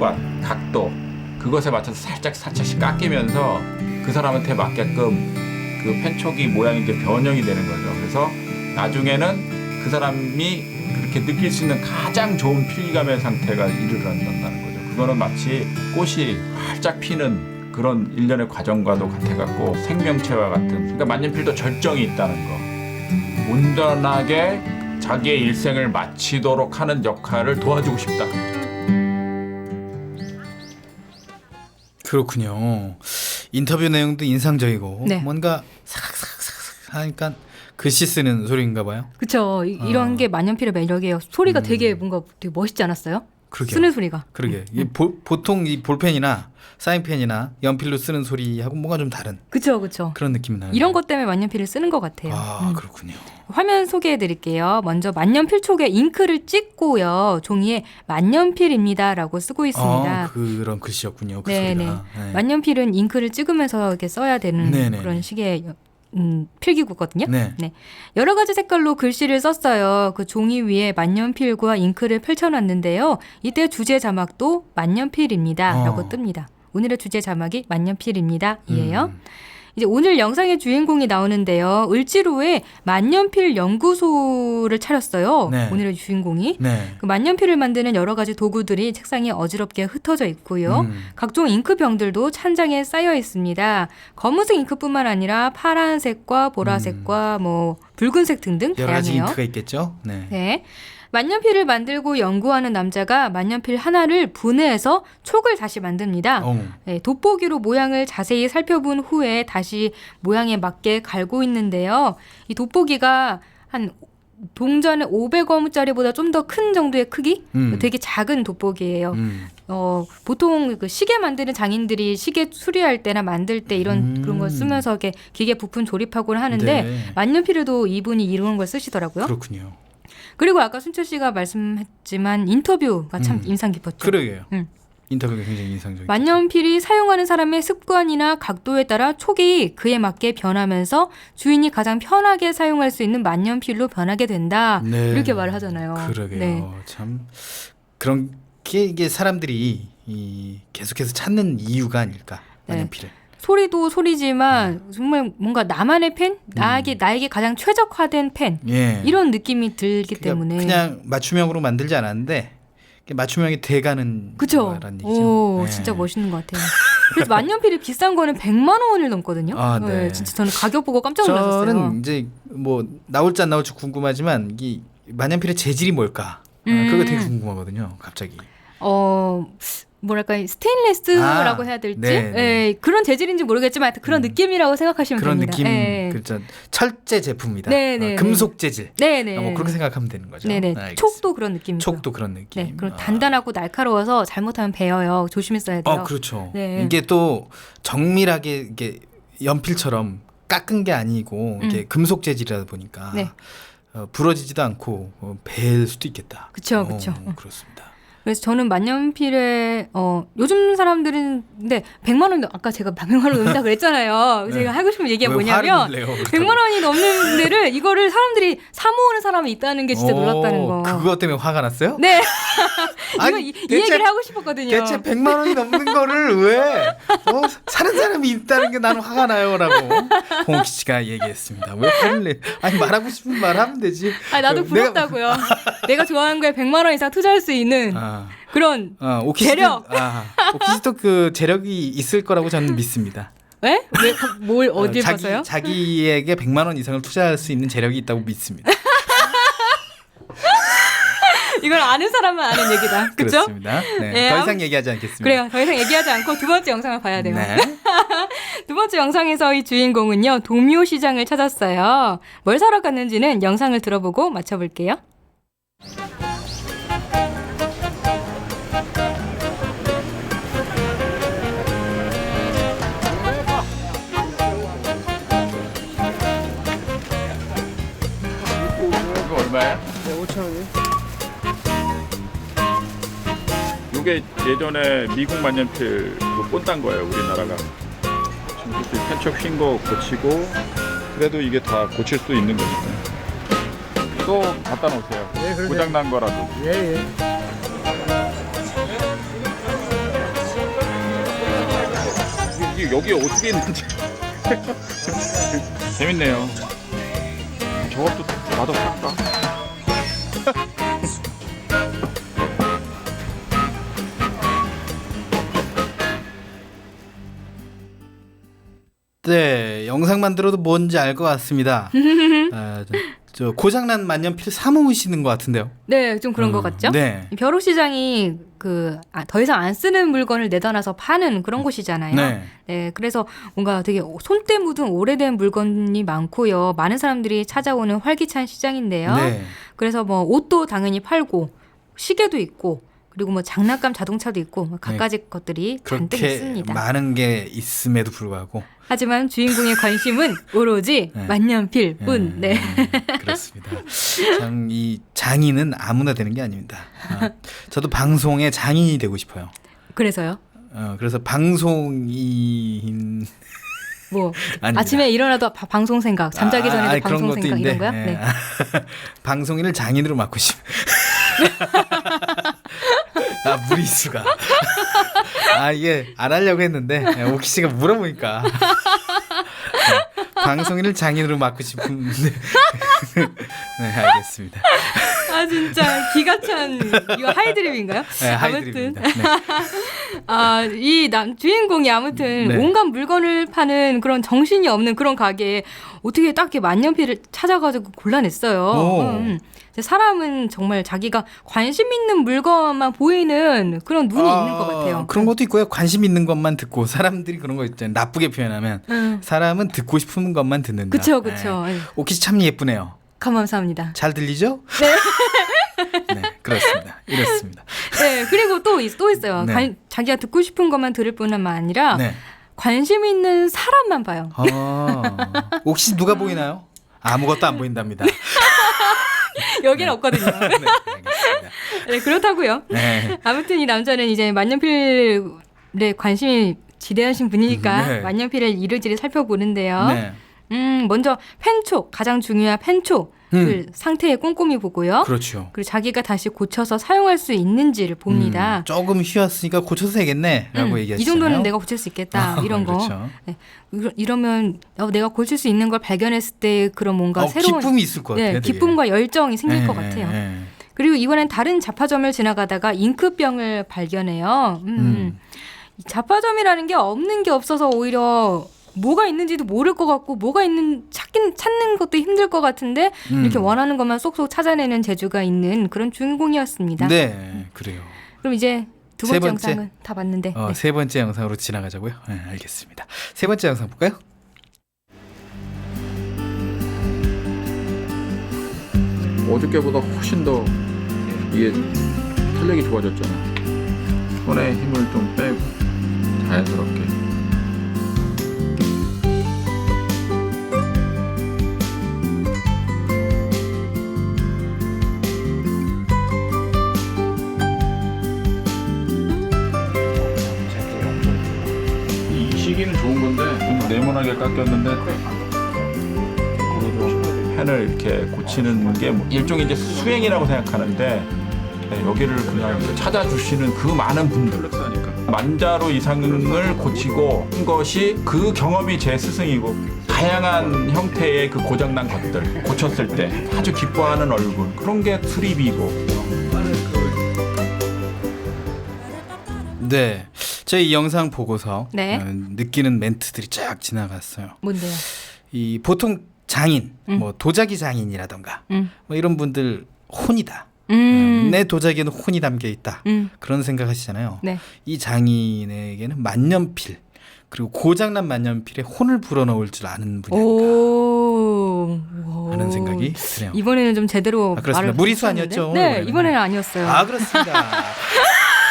S5: 습관, 각도 그것에 맞춰서 살짝씩 깎이면서 그 사람한테 맞게끔 그 펜촉이 모양이 이제 변형이 되는 거죠. 그래서 나중에는 그 사람이 그렇게 느낄 수 있는 가장 좋은 필감의 상태가 이르러난다는 거죠. 그거는 마치 꽃이 활짝 피는 그런 일련의 과정과도 같아갖고 생명체와 같은, 그러니까 만년필도 절정이 있다는 거, 온전하게 자기의 일생을 마치도록 하는 역할을 도와주고 싶다.
S1: 그렇군요. 인터뷰 내용도 인상적이고
S2: 네.
S1: 뭔가 사각사각 하니까 글씨 쓰는 소리인가 봐요.
S2: 그쵸. 이런 게 만년필의 매력이에요. 소리가 되게 뭔가 되게 멋있지 않았어요?
S1: 그러게요.
S2: 쓰는 소리가.
S1: 그러게. 이게 보통 이 볼펜이나 사인펜이나 연필로 쓰는 소리하고 뭔가 좀 다른
S2: 그쵸.
S1: 그런 느낌이 나요.
S2: 이런 것 때문에 만년필을 쓰는 것 같아요.
S1: 그렇군요.
S2: 화면 소개해 드릴게요. 먼저 만년필 촉에 잉크를 찍고요. 종이에 만년필입니다 라고 쓰고 있습니다.
S1: 그런 글씨였군요. 그
S2: 네네.
S1: 소리가. 네.
S2: 만년필은 잉크를 찍으면서 이렇게 써야 되는
S1: 네네.
S2: 그런 식의 필기구거든요.
S1: 네.
S2: 여러 가지 색깔로 글씨를 썼어요. 그 종이 위에 만년필과 잉크를 펼쳐놨는데요. 이때 주제 자막도 만년필입니다 라고 뜹니다. 오늘의 주제 자막이 만년필입니다 이에요. 이제 오늘 영상의 주인공이 나오는데요. 을지로에 만년필 연구소를 차렸어요.
S1: 네.
S2: 오늘의 주인공이.
S1: 네.
S2: 그 만년필을 만드는 여러 가지 도구들이 책상에 어지럽게 흩어져 있고요. 각종 잉크병들도 찬장에 쌓여 있습니다. 검은색 잉크뿐만 아니라 파란색과 보라색과 뭐 붉은색 등등
S1: 여러 가지
S2: 다양해요.
S1: 잉크가 있겠죠. 네.
S2: 네. 만년필을 만들고 연구하는 남자가 만년필 하나를 분해해서 촉을 다시 만듭니다. 네, 돋보기로 모양을 자세히 살펴본 후에 다시 모양에 맞게 갈고 있는데요. 이 돋보기가 한 동전의 500원짜리보다 좀 더 큰 정도의 크기? 되게 작은 돋보기예요. 보통 그 시계 만드는 장인들이 시계 수리할 때나 만들 때 이런 그런 걸 쓰면서 이렇게 기계 부품 조립하곤 하는데
S1: 네.
S2: 만년필에도 이분이 이런 걸 쓰시더라고요.
S1: 그렇군요.
S2: 그리고 아까 순철 씨가 말씀했지만 인터뷰가 참 인상 깊었죠.
S1: 그러게요.
S2: 음.
S1: 인터뷰가 굉장히 인상적이죠.
S2: 만년필이 사용하는 사람의 습관이나 각도에 따라 촉이 그에 맞게 변하면서 주인이 가장 편하게 사용할 수 있는 만년필로 변하게 된다.
S1: 네.
S2: 이렇게 말을 하잖아요.
S1: 그러게요.
S2: 네.
S1: 참 그런 게 이게 사람들이 계속해서 찾는 이유가 아닐까. 만년필을.
S2: 소리도 소리지만 정말 뭔가 나만의 펜? 나에게 가장 최적화된 펜.
S1: 예.
S2: 이런 느낌이 들기
S1: 그러니까
S2: 때문에.
S1: 그냥 맞춤형으로 만들지 않았는데 맞춤형이 돼가는
S2: 그쵸?
S1: 거라는 얘기죠.
S2: 오,
S1: 네.
S2: 진짜 멋있는 것 같아요. 그래서 만년필이 비싼 거는 100만 원을 넘거든요.
S1: 아, 네.
S2: 진짜 저는 가격 보고 깜짝 놀랐어요.
S1: 저는 이제 뭐 나올지 안 나올지 궁금하지만 이 만년필의 재질이 뭘까? 그거 되게 궁금하거든요. 갑자기.
S2: 뭐랄까 스테인레스라고 해야 될지 그런 재질인지 모르겠지만 하여튼 그런 느낌이라고 생각하시면
S1: 그런
S2: 됩니다.
S1: 느낌, 그렇죠. 철제 제품이다.
S2: 네.
S1: 금속 재질.
S2: 네네.
S1: 뭐 그렇게 생각하면 되는 거죠.
S2: 네네.
S1: 알겠습니다.
S2: 촉도 그런 느낌이죠.
S1: 촉도 그런 느낌.
S2: 네. 그리고 단단하고 날카로워서 잘못하면 베어요. 조심했어야 돼요.
S1: 그렇죠.
S2: 네.
S1: 이게 또 정밀하게 이게 연필처럼 깎은 게 아니고 이게 금속 재질이다 보니까
S2: 네.
S1: 부러지지도 않고 벨 수도 있겠다.
S2: 그렇죠.
S1: 그렇습니다.
S2: 그래서 저는 만년필에 요즘 사람들은 근데 100만 원 아까 제가 100만 원 넘는다 그랬잖아요.
S1: 네.
S2: 제가 하고 싶은 얘기가
S1: 왜
S2: 뭐냐면
S1: 화를 내요,
S2: 100만 원이 넘는 데를 이거를 사람들이 사 모으는 사람이 있다는 게 진짜 놀랍다는 거.
S1: 그것 때문에 화가 났어요?
S2: 네.
S1: 아니,
S2: 이 얘기를 하고 싶었거든요.
S1: 대체 100만 원이 넘는 거를 왜 사는 사람이 있다는 게 나는 화가 나요라고 홍옥희 씨가 얘기했습니다. 왜 화를 내? 아니 말하고 싶은 말 하면 되지.
S2: 나도 부럽다고요. 내가 좋아하는 거에 100만 원 이상 투자할 수 있는 그런 재력.
S1: 오키 씨도 그 재력이 있을 거라고 저는 믿습니다.
S2: 왜? 뭘 어디에 봐서요?
S1: 자기에게 100만 원 이상을 투자할 수 있는 재력이 있다고 믿습니다.
S2: 이걸 아는 사람만 아는 얘기다. 그렇죠?
S1: 그렇습니다. 네, 더 이상 얘기하지 않겠습니다.
S2: 그래요. 더 이상 얘기하지 않고 두 번째 영상을 봐야 돼요.
S1: 네.
S2: 두 번째 영상에서 이 주인공은요. 동묘 시장을 찾았어요. 뭘 사러 갔는지는 영상을 들어보고 맞춰볼게요.
S5: 이거 얼마야?
S3: 네, 5,000원이요.
S5: 이게 예전에 미국 만년필 그 꼰단 거예요, 우리나라가. 지금 그때 펜촉 휜 거 고치고 그래도 이게 다 고칠 수 있는 거니까. 또 갖다 놓으세요.
S3: 네, 그러세요.
S5: 고장 난 거라도.
S3: 예.
S5: 여기 어떻게 있는지 재밌네요. 저것도 나도 살까?
S1: 네, 영상만 들어도 뭔지 알 것 같습니다. 저 고장난 만년필 사모으시는 것 같은데요.
S2: 네, 좀 그런 것 같죠?
S1: 네.
S2: 이 벼룩시장이 더 이상 안 쓰는 물건을 내다놔서 파는 그런 곳이잖아요.
S1: 네.
S2: 네, 그래서 뭔가 되게 손때 묻은 오래된 물건이 많고요. 많은 사람들이 찾아오는 활기찬 시장인데요.
S1: 네.
S2: 그래서 뭐 옷도 당연히 팔고 시계도 있고 그리고 뭐 장난감 자동차도 있고 뭐 갖가지 것들이 잔뜩
S1: 그렇게
S2: 있습니다.
S1: 많은 게 있음에도 불구하고
S2: 하지만 주인공의 관심은 오로지
S1: 네.
S2: 만년필뿐. 네.
S1: 그렇습니다. 참 이 장인은 아무나 되는 게 아닙니다. 저도 방송의 장인이 되고 싶어요.
S2: 그래서요.
S1: 그래서 방송인
S2: 뭐
S1: 아닙니다.
S2: 아침에 일어나도 방송 생각, 잠자기 전에도
S1: 그런
S2: 방송
S1: 것도
S2: 생각
S1: 있는데,
S2: 이런 거야? 네.
S1: 방송인을 장인으로 맡고 싶. 무리수가. 이게 안 하려고 했는데 오키 씨가 물어보니까 방송인을 장인으로 맡고 싶은데. 네, 알겠습니다.
S2: 진짜 기가 찬 이거 하이드립인가요?
S1: 네, 하이드립입니다. 네.
S2: 이 주인공이 아무튼
S1: 네.
S2: 온갖 물건을 파는 그런 정신이 없는 그런 가게에 어떻게 딱 이렇게 만년필을 찾아가지고 골라냈어요. 사람은 정말 자기가 관심 있는 물건만 보이는 그런 눈이 있는 것 같아요.
S1: 그런 것도 있고요. 관심 있는 것만 듣고 사람들이 그런 거 있잖아요. 나쁘게 표현하면 사람은 듣고 싶은 것만 듣는다.
S2: 그쵸.
S1: 네. 오키 씨 참 예쁘네요.
S2: 감사합니다.
S1: 잘 들리죠?
S2: 네.
S1: 네, 그렇습니다. 이렇습니다.
S2: 네, 그리고 또 있어요.
S1: 네.
S2: 자기가 듣고 싶은 것만 들을 뿐만 아니라
S1: 네.
S2: 관심 있는 사람만 봐요.
S1: 혹시 누가 보이나요? 아무것도 안 보인답니다.
S2: 여기는 없거든요.
S1: 네, 알겠습니다.
S2: 네, 그렇다고요.
S1: 네.
S2: 아무튼 이 남자는 이제 만년필에 관심이 지대하신 분이니까
S1: 네.
S2: 만년필을 이르지를 살펴보는데요.
S1: 네.
S2: 먼저 펜촉, 가장 중요한 펜촉을 상태에 꼼꼼히 보고요.
S1: 그렇죠.
S2: 그리고 자기가 다시 고쳐서 사용할 수 있는지를 봅니다.
S1: 조금 휘었으니까 고쳐서 되겠네라고 얘기하시잖아요.
S2: 이 정도는 내가 고칠 수 있겠다. 이런 거.
S1: 그렇죠.
S2: 네. 이러면 내가 고칠 수 있는 걸 발견했을 때 그런 뭔가 새로운
S1: 기쁨이 있을 것 같아요. 되게.
S2: 기쁨과 열정이 생길
S1: 네,
S2: 것 같아요.
S1: 네.
S2: 그리고 이번엔 다른 잡화점을 지나가다가 잉크병을 발견해요. 이 잡화점이라는 게 없는 게 없어서 오히려 뭐가 있는지도 모를 것 같고 뭐가 찾는 것도 힘들 것 같은데 이렇게 원하는 것만 쏙쏙 찾아내는 재주가 있는 그런 주인공이었습니다.
S1: 네, 그래요.
S2: 그럼 이제 두
S1: 세
S2: 번째
S1: 번째?
S2: 영상은 다 봤는데 네.
S1: 세 번째 영상으로 지나가자고요. 네, 알겠습니다. 세 번째 영상 볼까요?
S5: 어저께보다 훨씬 더 이게 탄력이 좋아졌잖아. 손에 힘을 좀 빼고 자연스럽게. 이 시기는 좋은 건데 좀 네모나게 깎였는데 그래도 펜을 이렇게 고치는 게 뭐 일종의 이제 수행이라고 생각하는데 네, 여기를 그냥 찾아주시는 그 많은 분들 만자로 이상을 고치고 한 것이 그 경험이 제 스승이고 다양한 형태의 그 고장난 것들 고쳤을 때 아주 기뻐하는 얼굴 그런 게 수립이고
S1: 네, 저희 이 영상 보고서
S2: 네.
S1: 느끼는 멘트들이 쫙 지나갔어요.
S2: 뭔데요?
S1: 이 보통 장인, 뭐 도자기 장인이라던가 뭐 이런 분들 혼이다. 내 도자기에는 혼이 담겨 있다. 그런 생각하시잖아요.
S2: 네.
S1: 이 장인에게는 만년필 그리고 고장난 만년필에 혼을 불어넣을 줄 아는 분이 아닌가 하는 생각이 드네요.
S2: 이번에는 좀 제대로
S1: 그렇습니다.
S2: 말을
S1: 무리수
S2: 하셨는데?
S1: 아니었죠?
S2: 네,
S1: 이번에는.
S2: 이번에는 아니었어요.
S1: 그렇습니다.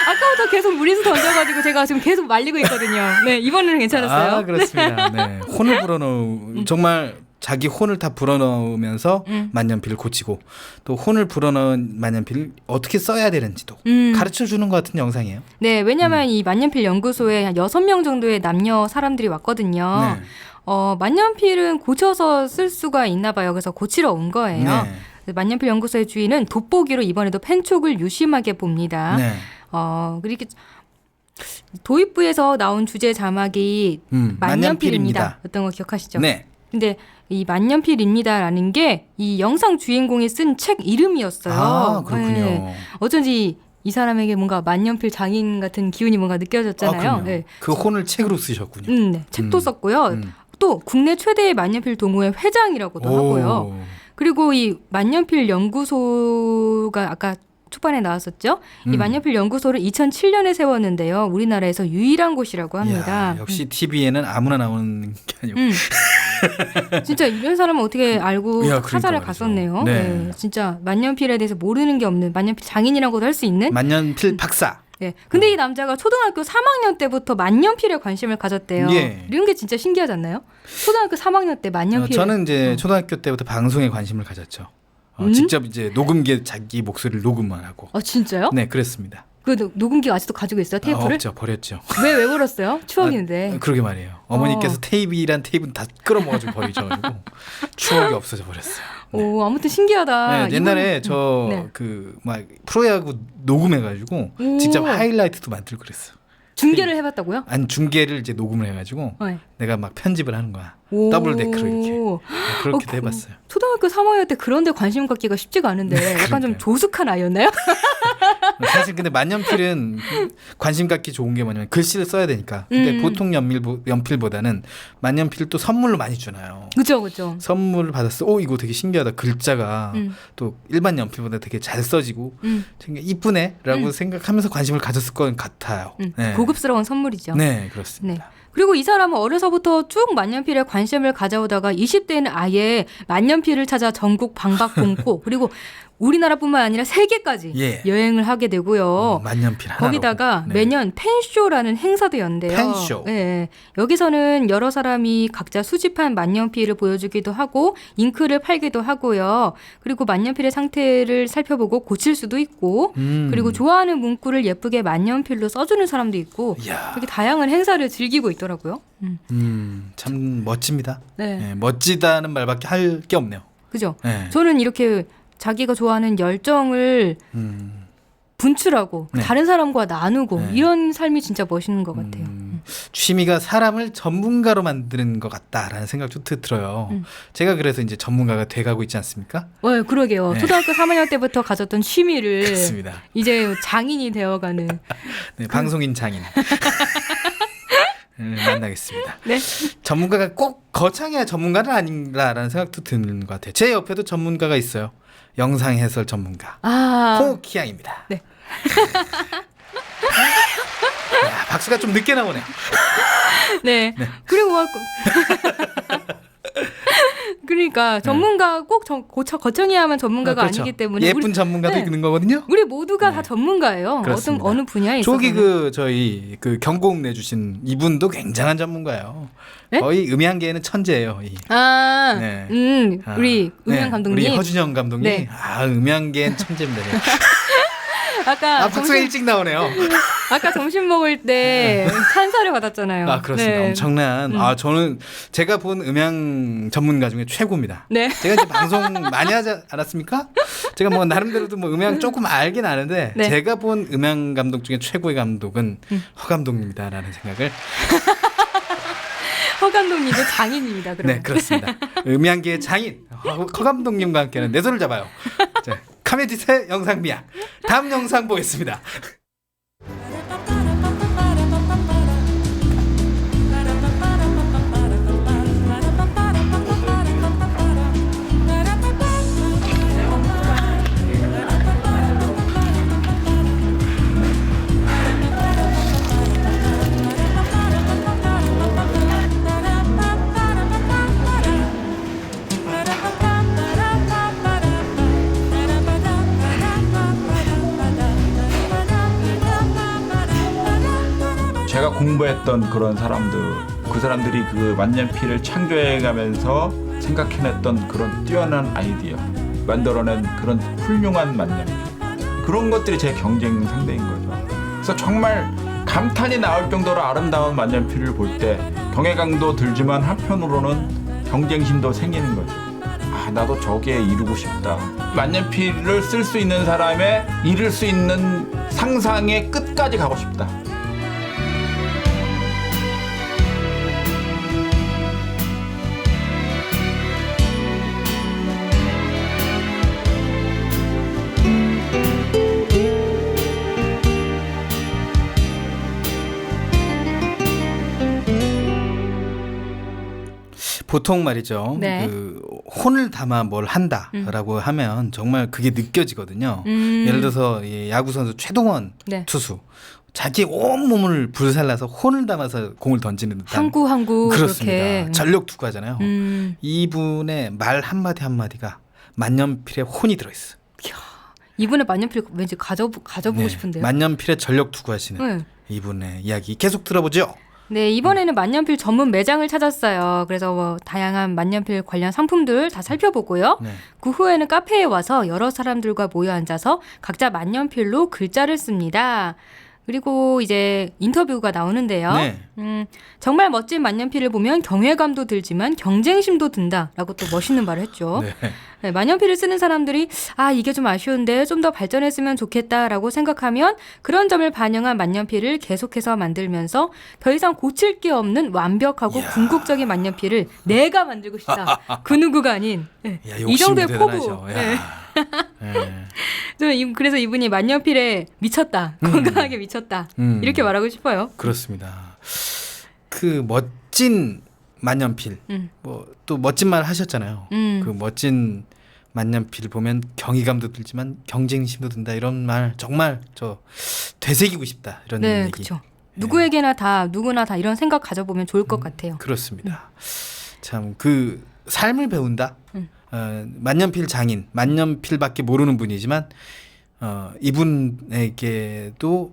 S2: 아까부터 계속 무리수 던져가지고 제가 지금 계속 말리고 있거든요. 네, 이번에는 괜찮았어요.
S1: 그렇습니다. 네. 혼을 정말 자기 혼을 다 불어넣으면서 만년필을 고치고 또 혼을 불어넣은 만년필을 어떻게 써야 되는지도 가르쳐 주는 것 같은 영상이에요.
S2: 네, 왜냐하면 이 만년필 연구소에 한 6명 정도의 남녀 사람들이 왔거든요.
S1: 네.
S2: 만년필은 고쳐서 쓸 수가 있나 봐요. 그래서 고치러 온 거예요.
S1: 네.
S2: 만년필 연구소의 주인은 돋보기로 이번에도 펜촉을 유심하게 봅니다.
S1: 네.
S2: 그렇게 도입부에서 나온 주제 자막이 만년필입니다. 어떤 거 기억하시죠?
S1: 네.
S2: 근데 이 만년필입니다라는 게 이 영상 주인공이 쓴 책 이름이었어요.
S1: 아, 그렇군요.
S2: 네. 어쩐지 이 사람에게 뭔가 만년필 장인 같은 기운이 뭔가 느껴졌잖아요.
S1: 아,
S2: 네.
S1: 그 혼을 책으로 쓰셨군요.
S2: 네. 책도 썼고요.
S1: 음.
S2: 또 국내 최대의 만년필 동호회 회장이라고도 하고요. 그리고 이 만년필 연구소가 아까 초반에 나왔었죠. 이 만년필 연구소를 2007년에 세웠는데요. 우리나라에서 유일한 곳이라고 합니다.
S1: 이야, 역시 TV에는 아무나 나오는 게 아니고.
S2: 진짜 이런 사람은 어떻게 알고
S1: 이야,
S2: 타자를
S1: 그러니까
S2: 갔었네요.
S1: 말이죠.
S2: 네.
S1: 네.
S2: 진짜 만년필에 대해서 모르는 게 없는 만년필 장인이라고도 할 수 있는.
S1: 만년필 박사.
S2: 네. 근데 이 남자가 초등학교 3학년 때부터 만년필에 관심을 가졌대요.
S1: 예.
S2: 이런 게 진짜 신기하지 않나요? 초등학교 3학년 때 만년필.
S1: 저는 이제 초등학교 때부터 방송에 관심을 가졌죠. 직접 이제 녹음기에 자기 목소리를 녹음만 하고.
S2: 아 진짜요?
S1: 네, 그랬습니다.
S2: 그 녹음기 아직도 가지고 있어요? 테이프를?
S1: 없죠, 버렸죠.
S2: 왜 버렸어요? 추억인데.
S1: 그러게 말이에요. 어머니께서 테이프란 테이프는 다 끌어모아가지고 버리셔가지고 추억이 없어져 버렸어요. 네.
S2: 오, 아무튼 신기하다.
S1: 네, 옛날에
S2: 이건-
S1: 저
S2: 네.
S1: 그 막 프로야구 녹음해가지고
S2: 오.
S1: 직접 하이라이트도 만들고 그랬어요.
S2: 중계를 해봤다고요?
S1: 안 중계를 이제 녹음을 해가지고
S2: 네.
S1: 내가 막 편집을 하는 거야.
S2: 오.
S1: 더블 데크로 이렇게. 그렇게도 해봤어요.
S2: 초등학교 3학년 때 그런데 관심 갖기가 쉽지가 않은데 약간 좀
S1: 그러니까요.
S2: 조숙한 아이였나요?
S1: 사실 근데 만년필은 관심 갖기 좋은 게 뭐냐면 글씨를 써야 되니까. 근데 보통 연필보다는 만년필을 또 선물로 많이 주나요.
S2: 그죠, 그죠.
S1: 선물을 받았어. 오, 이거 되게 신기하다. 글자가 또 일반 연필보다 되게 잘 써지고 되게 이쁘네라고 생각하면서 관심을 가졌을 것 같아요. 네.
S2: 고급스러운 선물이죠.
S1: 네, 그렇습니다.
S2: 네. 그리고 이 사람은 어려서부터 쭉 만년필에 관심을 가져오다가 20대에는 아예 만년필을 찾아 전국 방방곡곡 그리고 우리나라뿐만 아니라 세계까지
S1: 예.
S2: 여행을 하게 되고요.
S1: 만년필 하나로.
S2: 거기다가
S1: 네.
S2: 매년 펜쇼라는 행사도 연대요.
S1: 펜쇼.
S2: 네. 여기서는 여러 사람이 각자 수집한 만년필을 보여주기도 하고 잉크를 팔기도 하고요. 그리고 만년필의 상태를 살펴보고 고칠 수도 있고 그리고 좋아하는 문구를 예쁘게 만년필로 써주는 사람도 있고
S1: 이야.
S2: 되게 다양한 행사를 즐기고 있더라고요.
S1: 참 멋집니다.
S2: 네.
S1: 네, 멋지다는 말밖에 할 게 없네요.
S2: 그죠?
S1: 네.
S2: 저는 이렇게 자기가 좋아하는 열정을 분출하고
S1: 네.
S2: 다른 사람과 나누고
S1: 네.
S2: 이런 삶이 진짜 멋있는 것 같아요.
S1: 취미가 사람을 전문가로 만드는 것 같다라는 생각도 들어요. 제가 그래서 이제 전문가가 돼가고 있지 않습니까?
S2: 네, 그러게요.
S1: 네.
S2: 초등학교 3학년 때부터 가졌던 취미를
S1: 그렇습니다.
S2: 이제 장인이 되어가는.
S1: 네, 방송인 장인. 만나겠습니다.
S2: 네.
S1: 전문가가 꼭 거창해야 전문가는 아닌가라는 생각도 드는 것 같아요. 제 옆에도 전문가가 있어요. 영상 해설 전문가.
S2: 아,
S1: 홍키양입니다.
S2: 네.
S1: 야, 박수가 좀 늦게 나오네요.
S2: 네. 그리고 막 그러니까 전문가 꼭 거창해야만 전문가가
S1: 그렇죠.
S2: 아니기 때문에
S1: 예쁜
S2: 우리,
S1: 전문가도
S2: 네.
S1: 있는 거거든요.
S2: 우리 모두가 다 전문가예요.
S1: 그렇습니다.
S2: 어느 분야에 있어서.
S1: 저기 저희 경고음 내주신 이분도 굉장한 전문가예요.
S2: 네?
S1: 거의 음향계에는 천재예요.
S2: 아,
S1: 네.
S2: 우리 음향
S1: 네,
S2: 감독님.
S1: 우리 허준영 감독님.
S2: 네.
S1: 음향계엔 천재입니다. 네.
S2: 아까
S1: 박수가 일찍 나오네요.
S2: 아까 점심 먹을 때 찬사를 받았잖아요.
S1: 그렇습니다.
S2: 네.
S1: 엄청난. 저는 제가 본 음향 전문가 중에 최고입니다.
S2: 네.
S1: 제가 이제 방송 많이 하지 않았습니까? 제가 뭐 나름대로도 뭐 음향 조금 알긴 아는데
S2: 네.
S1: 제가 본 음향 감독 중에 최고의 감독은 허 감독님이다라는 생각을.
S2: 허 감독님도 장인입니다. 그럼.
S1: 네, 그렇습니다. 음향계의 장인 허 감독님과 함께하는 내 손을 잡아요. 자, 카메디세 영상 미학. 다음 영상 보겠습니다.
S5: 제가 공부했던 그런 사람들, 그 사람들이 그 만년필을 창조해가면서 생각해냈던 그런 뛰어난 아이디어, 만들어낸 그런 훌륭한 만년필, 그런 것들이 제 경쟁 상대인 거죠. 그래서 정말 감탄이 나올 정도로 아름다운 만년필을 볼 때 경외감도 들지만 한편으로는 경쟁심도 생기는 거죠. 나도 저기에 이루고 싶다. 만년필을 쓸 수 있는 사람의 이룰 수 있는 상상의 끝까지 가고 싶다.
S1: 보통 말이죠.
S2: 네.
S1: 그 혼을 담아 뭘 한다라고 하면 정말 그게 느껴지거든요. 예를 들어서 이 야구 선수 최동원
S2: 네.
S1: 투수 자기 온 몸을 불살라서 혼을 담아서 공을 던지는 듯한
S2: 항구
S1: 그렇습니다.
S2: 그렇게.
S1: 전력 투구하잖아요.
S2: 음.
S1: 이분의 말 한마디 한마디가 만년필에 혼이 들어있어.
S2: 이분의 만년필 왠지 가져보고 싶은데요.
S1: 만년필에 전력 투구하시는
S2: 네.
S1: 이분의 이야기 계속 들어보죠.
S2: 네, 이번에는 만년필 전문 매장을 찾았어요. 그래서 뭐 다양한 만년필 관련 상품들 다 살펴보고요.
S1: 네.
S2: 그 후에는 카페에 와서 여러 사람들과 모여 앉아서 각자 만년필로 글자를 씁니다. 그리고 이제 인터뷰가 나오는데요.
S1: 네.
S2: 정말 멋진 만년필을 보면 경외감도 들지만 경쟁심도 든다라고 또 멋있는 말을 했죠.
S1: 네.
S2: 네, 만년필을 쓰는 사람들이 이게 좀 아쉬운데 좀 더 발전했으면 좋겠다라고 생각하면 그런 점을 반영한 만년필을 계속해서 만들면서 더 이상 고칠 게 없는 완벽하고
S1: 이야.
S2: 궁극적인 만년필을 내가 만들고 싶다. 그 누구가 아닌 네.
S1: 야,
S2: 이
S1: 욕심이
S2: 정도의
S1: 대단하죠.
S2: 포부.
S1: 야.
S2: 네.
S1: 네.
S2: 그래서 이분이 만년필에 미쳤다. 건강하게 미쳤다. 이렇게 말하고 싶어요.
S1: 그렇습니다. 그 멋진 만년필, 뭐 또 멋진 말 하셨잖아요. 그 멋진 만년필 보면 경이감도 들지만 경쟁심도 든다 이런 말 정말 저 되새기고 싶다 이런
S2: 네,
S1: 얘기.
S2: 그렇죠. 누구나 다 이런 생각 가져보면 좋을 것 같아요.
S1: 그렇습니다. 참 그 삶을 배운다. 만년필 장인, 만년필밖에 모르는 분이지만 이분에게도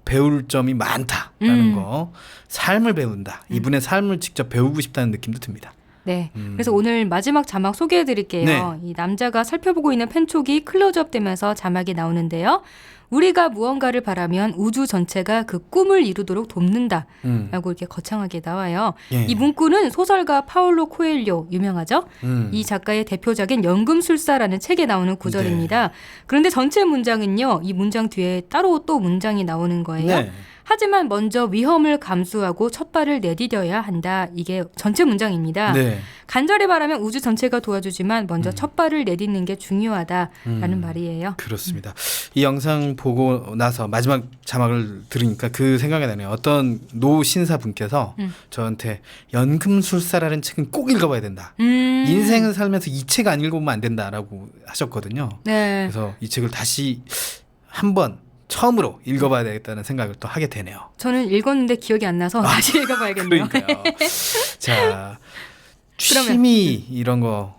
S1: 배울 점이 많다라는 거, 삶을 배운다. 이분의 삶을 직접 배우고 싶다는 느낌도 듭니다.
S2: 네. 그래서 오늘 마지막 자막 소개해 드릴게요.
S1: 네.
S2: 이 남자가 살펴보고 있는 펜촉이 클로즈업 되면서 자막이 나오는데요. 우리가 무언가를 바라면 우주 전체가 그 꿈을 이루도록 돕는다. 라고 이렇게 거창하게 나와요.
S1: 예.
S2: 이 문구는 소설가 파울로 코엘료 유명하죠? 이 작가의 대표작인 연금술사라는 책에 나오는 구절입니다. 그런데 전체 문장은요. 이 문장 뒤에 따로 또 문장이 나오는 거예요.
S1: 네.
S2: 하지만 먼저 위험을 감수하고 첫 발을 내디뎌야 한다. 이게 전체 문장입니다.
S1: 네.
S2: 간절히 바라면 우주 전체가 도와주지만 먼저 첫 발을 내딛는 게 중요하다라는 말이에요.
S1: 그렇습니다. 이 영상 보고 나서 마지막 자막을 들으니까 그 생각이 나네요. 어떤 노 신사분께서 저한테 연금술사라는 책은 꼭 읽어봐야 된다. 인생을 살면서 이 책 안 읽어보면 안 된다라고 하셨거든요.
S2: 네.
S1: 그래서 이 책을 다시 한번 처음으로 읽어봐야 되겠다는 생각을 또 하게 되네요.
S2: 저는 읽었는데 기억이 안 나서 다시 읽어봐야겠네요.
S1: 그러니까요. 자, 취미 이런 거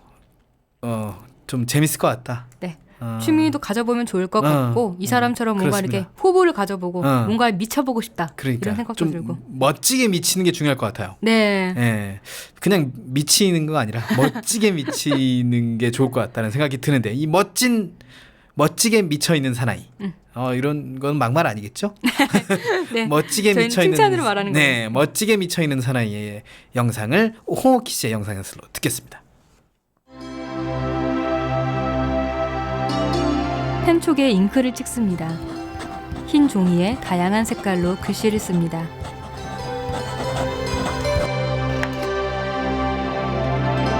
S1: 좀 재밌을 것 같다.
S2: 네. 취미도 가져보면 좋을 것 같고 이 사람처럼 뭔가
S1: 그렇습니다.
S2: 이렇게 포부를 가져보고 뭔가 미쳐보고 싶다.
S1: 그러니까
S2: 이런 생각도
S1: 좀
S2: 들고.
S1: 멋지게 미치는 게 중요할 것 같아요.
S2: 네.
S1: 예, 그냥 미치는 거 아니라 멋지게 미치는 게 좋을 것 같다는 생각이 드는데 이 멋지게 미쳐 있는 사나이. 이런 건 막말 아니겠죠?
S2: 네.
S1: 멋지게
S2: 저희는
S1: 미쳐 있는
S2: 칭찬으로 말하는 거예요.
S1: 네, 멋지게 미쳐 있는 사나이의 영상을 홍옥희 씨의 영상으로 듣겠습니다.
S2: 펜촉에 잉크를 찍습니다. 흰 종이에 다양한 색깔로 글씨를 씁니다.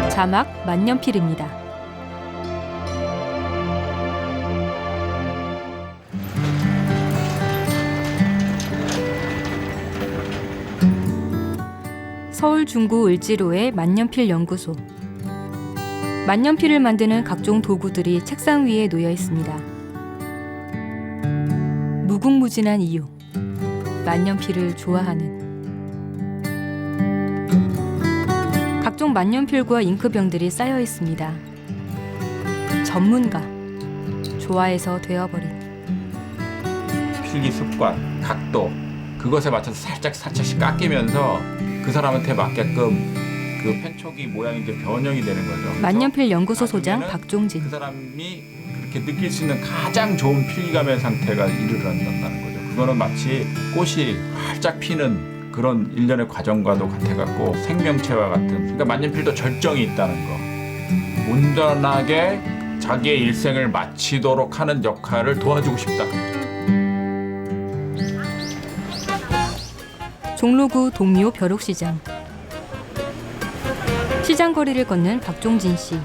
S2: 자막 만년필입니다. 서울 중구 을지로의 만년필 연구소. 만년필을 만드는 각종 도구들이 책상 위에 놓여 있습니다. 무궁무진한 이유. 만년필을 좋아하는. 각종 만년필과 잉크병들이 쌓여 있습니다. 전문가. 좋아해서 되어버린.
S5: 필기 습관, 각도 그것에 맞춰서 살짝씩 깎이면서 그 사람한테 맞게끔 그 펜촉이 모양이 이제 변형이 되는 거죠. 그래서
S2: 만년필 연구소 소장
S5: 나중에는
S2: 박종진.
S5: 그 사람이 그렇게 느낄 수 있는 가장 좋은 필기감의 상태가 이르러난다는 거죠. 그거는 마치 꽃이 활짝 피는 그런 일련의 과정과도 같아갖고 생명체와 같은. 그러니까 만년필도 절정이 있다는 거. 온전하게 자기의 일생을 마치도록 하는 역할을 도와주고 싶다.
S2: 종로구 동묘 벼룩시장. 시장 거리를 걷는 박종진 씨.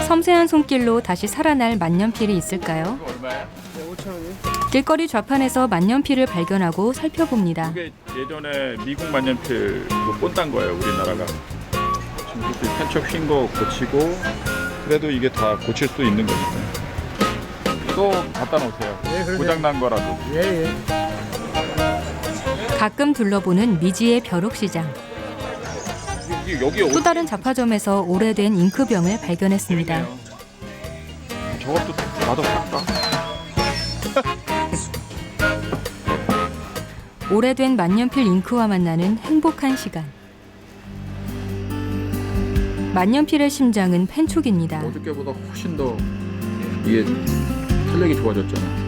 S2: 섬세한 손길로 다시 살아날 만년필이 있을까요?
S5: 얼마야?
S3: 5,000원이요?
S2: 길거리 좌판에서 만년필을 발견하고 살펴봅니다.
S5: 이게 예전에 미국 만년필 꼰딴 거예요, 우리나라가. 지금 펜촉 휜 거 고치고 그래도 이게 다 고칠 수 있는 거니까. 또 갖다 놓으세요. 고장 난 거라도.
S2: 가끔 둘러보는 미지의 벼룩시장.
S5: 여기
S2: 또 다른 잡화점에서 오래된 잉크병을 발견했습니다.
S5: 저것도 나도 살까?
S2: 오래된 만년필 잉크와 만나는 행복한 시간. 만년필의 심장은 펜촉입니다.
S5: 어저께보다 훨씬 더 이게 탄력이 좋아졌잖아.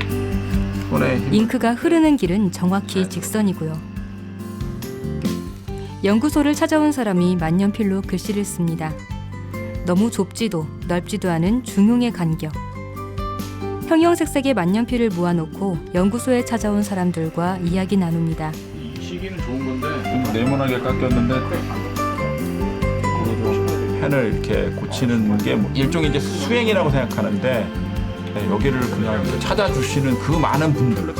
S5: 손에 힘.
S2: 잉크가 흐르는 길은 정확히 직선이고요. 연구소를 찾아온 사람이 만년필로 글씨를 씁니다. 너무 좁지도 넓지도 않은 중용의 간격. 형형색색의 만년필을 모아놓고 연구소에 찾아온 사람들과 이야기 나눕니다.
S5: 이 시기는 좋은 건데 좀 네모나게 깎였는데 펜을 이렇게 고치는 게 뭐 일종의 이제 수행이라고 생각하는데 여기를 그냥 찾아주시는 그 많은 분들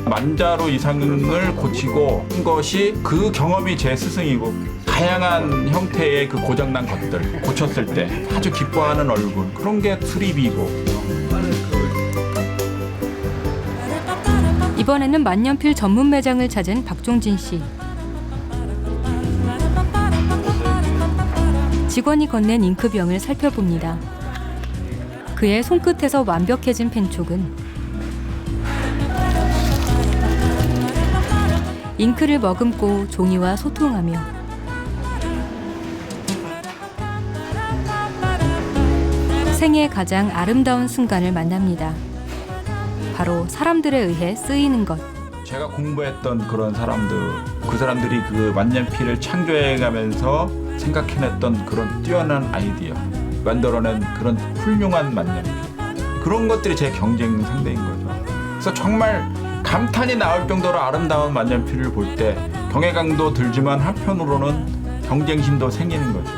S5: 만자로 이상을 고치고 한 것이 그 경험이 제 스승이고 다양한 형태의 그 고장난 것들 고쳤을 때 아주 기뻐하는 얼굴 그런 게 수립이고
S2: 이번에는 만년필 전문 매장을 찾은 박종진 씨. 직원이 건넨 잉크병을 살펴봅니다. 그의 손끝에서 완벽해진 펜촉은 잉크를 머금고 종이와 소통하며 생애 가장 아름다운 순간을 만납니다. 바로 사람들에 의해 쓰이는 것.
S5: 제가 공부했던 그런 사람들 그 사람들이 그 만년필을 창조해가면서 생각해냈던 그런 뛰어난 아이디어 만들어낸 그런 훌륭한 만년필 그런 것들이 제 경쟁 상대인 거죠. 그래서 정말 감탄이 나올 정도로 아름다운 만년필을 볼 때 경외감도 들지만 한편으로는 경쟁심도 생기는 거죠.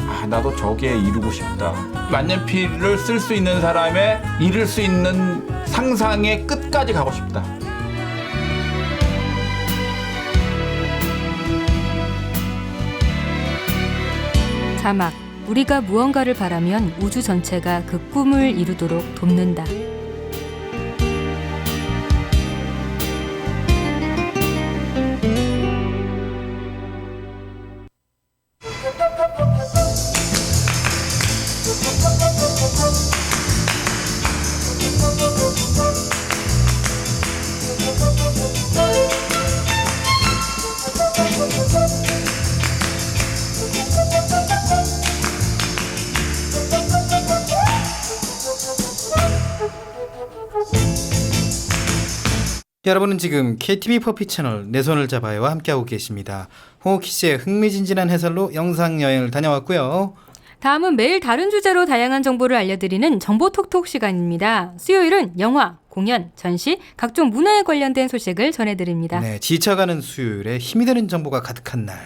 S5: 아 나도 저기에 이루고 싶다. 만년필을 쓸 수 있는 사람의 이룰 수 있는 상상의 끝까지 가고 싶다.
S2: 자막. 우리가 무언가를 바라면 우주 전체가 그 꿈을 이루도록 돕는다.
S1: 여러분은 지금 KTV 퍼피 채널 내 손을 잡아요와 함께하고 계십니다. 홍옥희 씨의 흥미진진한 해설로 영상여행을 다녀왔고요.
S2: 다음은 매일 다른 주제로 다양한 정보를 알려드리는 정보톡톡 시간입니다. 수요일은 영화, 공연, 전시, 각종 문화에 관련된 소식을 전해드립니다.
S1: 네, 지쳐가는 수요일에 힘이 되는 정보가 가득한 날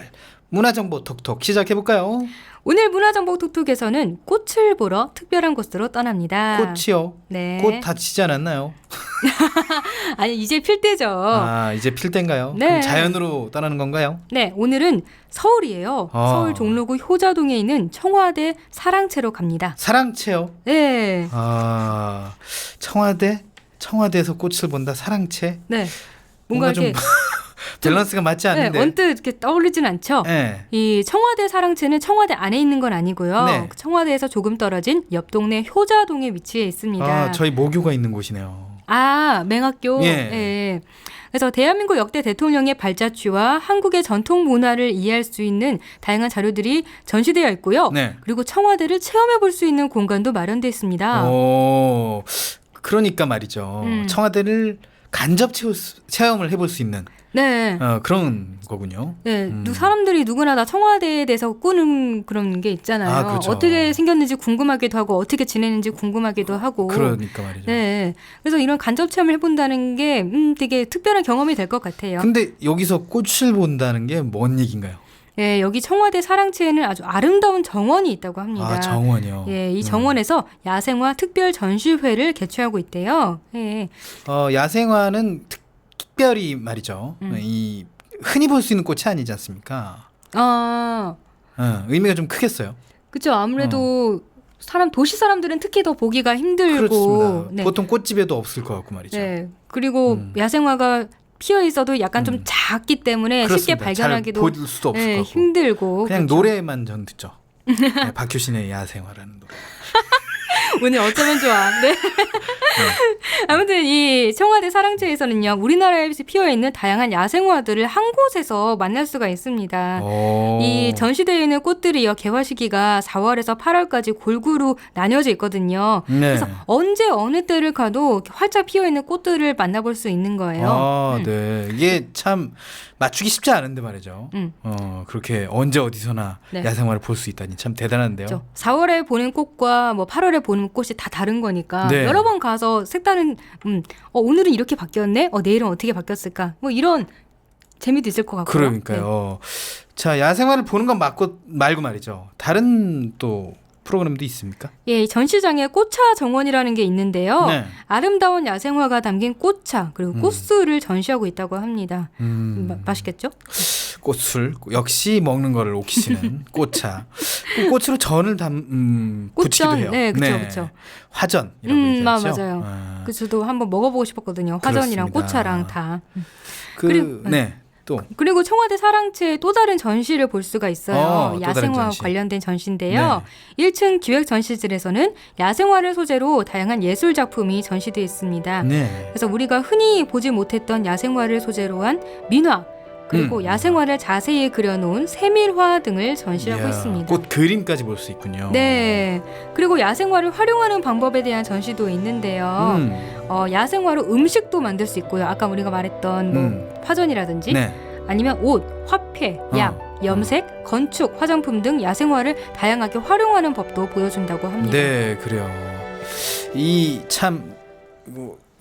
S1: 문화정보 톡톡 시작해볼까요?
S2: 오늘 문화정보톡톡에서는 꽃을 보러 특별한 곳으로 떠납니다.
S1: 꽃이요?
S2: 네.
S1: 꽃 다 지지 않았나요?
S2: 아니 이제 필 때죠.
S1: 아 이제 필 때인가요?
S2: 네.
S1: 그럼 자연으로 떠나는 건가요?
S2: 네, 오늘은 서울이에요. 서울 종로구 효자동에 있는 청와대 사랑채로 갑니다.
S1: 사랑채요?
S2: 네.
S1: 아 청와대에서 꽃을 본다 사랑채?
S2: 네. 뭔가
S1: 좀
S2: 이렇게
S1: 밸런스가 맞지 않는데.
S2: 네, 언뜻 이렇게 떠오르진 않죠.
S1: 네.
S2: 이 청와대 사랑채는 청와대 안에 있는 건 아니고요.
S1: 네.
S2: 청와대에서 조금 떨어진 옆 동네 효자동에 위치해 있습니다.
S1: 아, 저희 모교가 있는 곳이네요.
S2: 아, 맹학교.
S1: 예.
S2: 예. 그래서 대한민국 역대 대통령의 발자취와 한국의 전통 문화를 이해할 수 있는 다양한 자료들이 전시되어 있고요.
S1: 네.
S2: 그리고 청와대를 체험해 볼 수 있는 공간도 마련되어 있습니다.
S1: 오, 그러니까 말이죠. 청와대를 간접 체험을 해볼 수 있는
S2: 네.
S1: 그런 거군요.
S2: 네, 사람들이 누구나 다 청와대에 대해서 꾸는 그런 게 있잖아요.
S1: 아, 그렇죠.
S2: 어떻게 생겼는지 궁금하기도 하고 어떻게 지내는지 궁금하기도 하고.
S1: 그러니까 말이죠.
S2: 네, 그래서 이런 간접 체험을 해본다는 게 되게 특별한 경험이 될 것 같아요.
S1: 근데 여기서 꽃을 본다는 게 뭔 얘기인가요?
S2: 예, 여기 청와대 사랑채에는 아주 아름다운 정원이 있다고 합니다.
S1: 아, 정원이요.
S2: 예, 이 정원에서 야생화 특별 전시회를 개최하고 있대요. 예.
S1: 야생화는 특별히 말이죠. 이 흔히 볼 수 있는 꽃이 아니지 않습니까? 의미가 좀 크겠어요.
S2: 그렇죠. 아무래도 도시 사람들은 특히 더 보기가 힘들고,
S1: 그렇습니다.
S2: 네.
S1: 보통 꽃집에도 없을 것 같고 말이죠.
S2: 네. 그리고 야생화가 피어 있어도 약간 좀 작기 때문에 쉽게
S1: 그렇습니다.
S2: 발견하기도
S1: 잘 볼 수도 없을 것 같고.
S2: 힘들고.
S1: 그냥
S2: 그렇죠.
S1: 노래만 전 듣죠. 네, 박효신의 야생화라는 노래.
S2: 오늘 어쩌면 좋아. 네. 아무튼 이 청와대 사랑채에서는요, 우리나라에 피어 있는 다양한 야생화들을 한 곳에서 만날 수가 있습니다. 이 전시되어 있는 꽃들이요, 개화 시기가 4월에서 8월까지 골고루 나뉘어져 있거든요.
S1: 네.
S2: 그래서 언제 어느 때를 가도 활짝 피어 있는 꽃들을 만나볼 수 있는 거예요.
S1: 네. 이게 참 맞추기 쉽지 않은데 말이죠. 그렇게 언제 어디서나
S2: 네.
S1: 야생화를 볼 수 있다니 참 대단한데요.
S2: 그렇죠. 4월에 보는 꽃과 뭐 8월에 보는 꽃이 다 다른 거니까
S1: 네.
S2: 여러 번 가서 색다른 오늘은 이렇게 바뀌었네. 내일은 어떻게 바뀌었을까? 뭐 이런 재미도 있을 것 같고요.
S1: 그러니까요. 자, 야생화를 보는 건 말고 말이죠. 다른 또 프로그램도 있습니까?
S2: 예, 이 전시장에 꽃차 정원이라는 게 있는데요.
S1: 네.
S2: 아름다운 야생화가 담긴 꽃차 그리고 꽃술을 전시하고 있다고 합니다. 맛있겠죠?
S1: 꽃술 역시 먹는 거를 옥시는 꽃차. 그 꽃으로 전을 붙이기도 해요.
S2: 네, 그렇죠.
S1: 화전이라고 얘기하죠.
S2: 맞아요. 그 저도 한번 먹어보고 싶었거든요. 화전이랑
S1: 그렇습니다.
S2: 꽃차랑 다.
S1: 또
S2: 그리고 청와대 사랑채의 또 다른 전시를 볼 수가 있어요.
S1: 또 다른
S2: 야생화
S1: 전시.
S2: 관련된 전시인데요. 1층 기획 전시실에서는 야생화를 소재로 다양한 예술 작품이 전시되어 있습니다.
S1: 네.
S2: 그래서 우리가 흔히 보지 못했던 야생화를 소재로 한 민화 그리고 야생화를 자세히 그려놓은 세밀화 등을 전시하고
S1: 이야,
S2: 있습니다.
S1: 꽃 그림까지 볼 수 있군요.
S2: 네. 그리고 야생화를 활용하는 방법에 대한 전시도 있는데요. 야생화로 음식도 만들 수 있고요. 아까 우리가 말했던 뭐 화전이라든지
S1: 네.
S2: 아니면 옷, 화폐, 약, 염색, 건축, 화장품 등 야생화를 다양하게 활용하는 법도 보여준다고 합니다.
S1: 네, 그래요. 이 참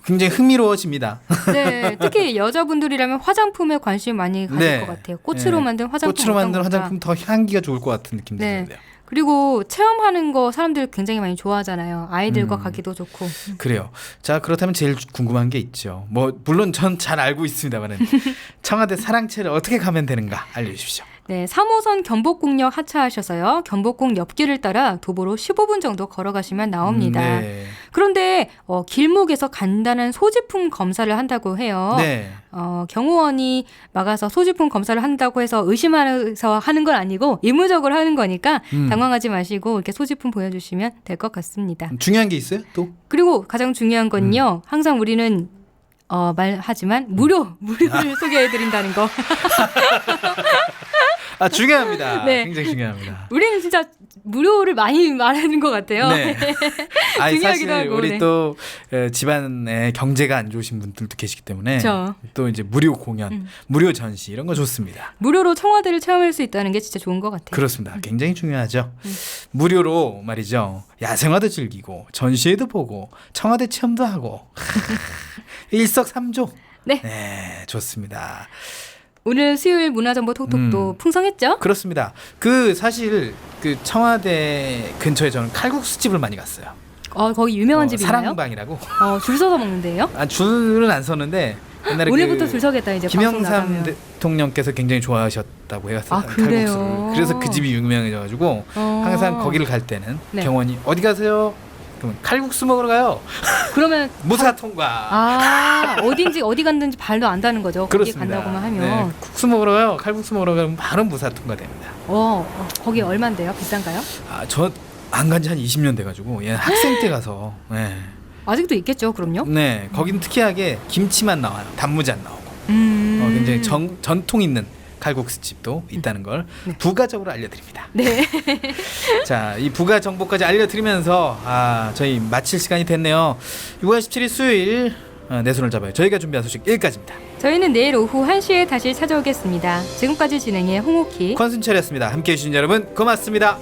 S1: 굉장히 흥미로워집니다.
S2: 네, 특히 여자분들이라면 화장품에 관심 많이 가질
S1: 네.
S2: 것 같아요. 꽃으로 만든 화장품.
S1: 꽃으로 만든
S2: 어떤 걸까?
S1: 화장품 더 향기가 좋을 것 같은 느낌이
S2: 네.
S1: 드는데요.
S2: 그리고 체험하는 거 사람들 굉장히 많이 좋아하잖아요. 아이들과 가기도 좋고.
S1: 그래요. 자, 그렇다면 제일 궁금한 게 있죠. 물론 전 잘 알고 있습니다만은 청와대 사랑채를 어떻게 가면 되는가 알려주십시오.
S2: 네, 3호선 경복궁역 하차하셔서요. 경복궁 옆길을 따라 도보로 15분 정도 걸어가시면 나옵니다.
S1: 네.
S2: 그런데 길목에서 간단한 소지품 검사를 한다고 해요.
S1: 네.
S2: 경호원이 막아서 소지품 검사를 한다고 해서 의심하면서 하는 건 아니고 의무적으로 하는 거니까 당황하지 마시고 이렇게 소지품 보여주시면 될 것 같습니다.
S1: 중요한 게 있어요? 또?
S2: 그리고 가장 중요한 건요. 항상 우리는 말하지만 무료를 소개해드린다는 거.
S1: 중요합니다.
S2: 네.
S1: 굉장히 중요합니다.
S2: 우리는 진짜 무료를 많이 말하는 것 같아요.
S1: 네.
S2: 중요하기도
S1: 사실
S2: 하고,
S1: 우리
S2: 네.
S1: 또 집안에 경제가 안 좋으신 분들도 계시기 때문에
S2: 그렇죠.
S1: 또 이제 무료 공연, 무료 전시 이런 거 좋습니다.
S2: 무료로 청와대를 체험할 수 있다는 게 진짜 좋은 것 같아요.
S1: 그렇습니다. 굉장히 중요하죠. 무료로 말이죠. 야생화도 즐기고 전시회도 보고 청와대 체험도 하고 일석삼조.
S2: 네.
S1: 네, 좋습니다.
S2: 오늘 수요일 문화정보 톡톡도 풍성했죠?
S1: 그렇습니다. 사실 청와대 근처에 저는 칼국수집을 많이 갔어요.
S2: 거기 유명한 집이나요?
S1: 사랑방이라고.
S2: 줄 서서 먹는데요?
S1: 줄은 안 섰는데 옛날에
S2: 오늘부터 줄 서겠다 이제 방송
S1: 김영삼
S2: 나가면.
S1: 대통령께서 굉장히 좋아하셨다고 해갔어요.
S2: 그래요?
S1: 칼국수를. 그래서 그 집이 유명해져가지고 항상 거기를 갈 때는
S2: 네.
S1: 경원이 어디 가세요? 그러면 칼국수 먹으러 가요.
S2: 그러면
S1: 무사 통과.
S2: 어딘지 어디 갔는지 발도 안 다는 거죠. 거기
S1: 그렇습니다.
S2: 간다고만 하면.
S1: 네, 국수 먹으러 가요. 칼국수 먹으러 가면 바로 무사 통과됩니다.
S2: 거기 얼만데요? 비싼가요?
S1: 저 안 간 지 한 20년 돼가지고 학생 때 가서. 네.
S2: 아직도 있겠죠, 그럼요?
S1: 네, 거기는 특이하게 김치만 나와요. 단무지 안 나오고. 굉장히 전통 있는 칼국수 집도 있다는 걸 부가적으로 알려드립니다.
S2: 네.
S1: 자, 이 부가 정보까지 알려드리면서 저희 마칠 시간이 됐네요. 6월 17일 수요일 내 손을 잡아요. 저희가 준비한 소식 여기까지입니다.
S2: 저희는 내일 오후 1시에 다시 찾아오겠습니다. 지금까지 진행의 홍옥희,
S1: 권순철이었습니다. 함께해 주신 여러분 고맙습니다.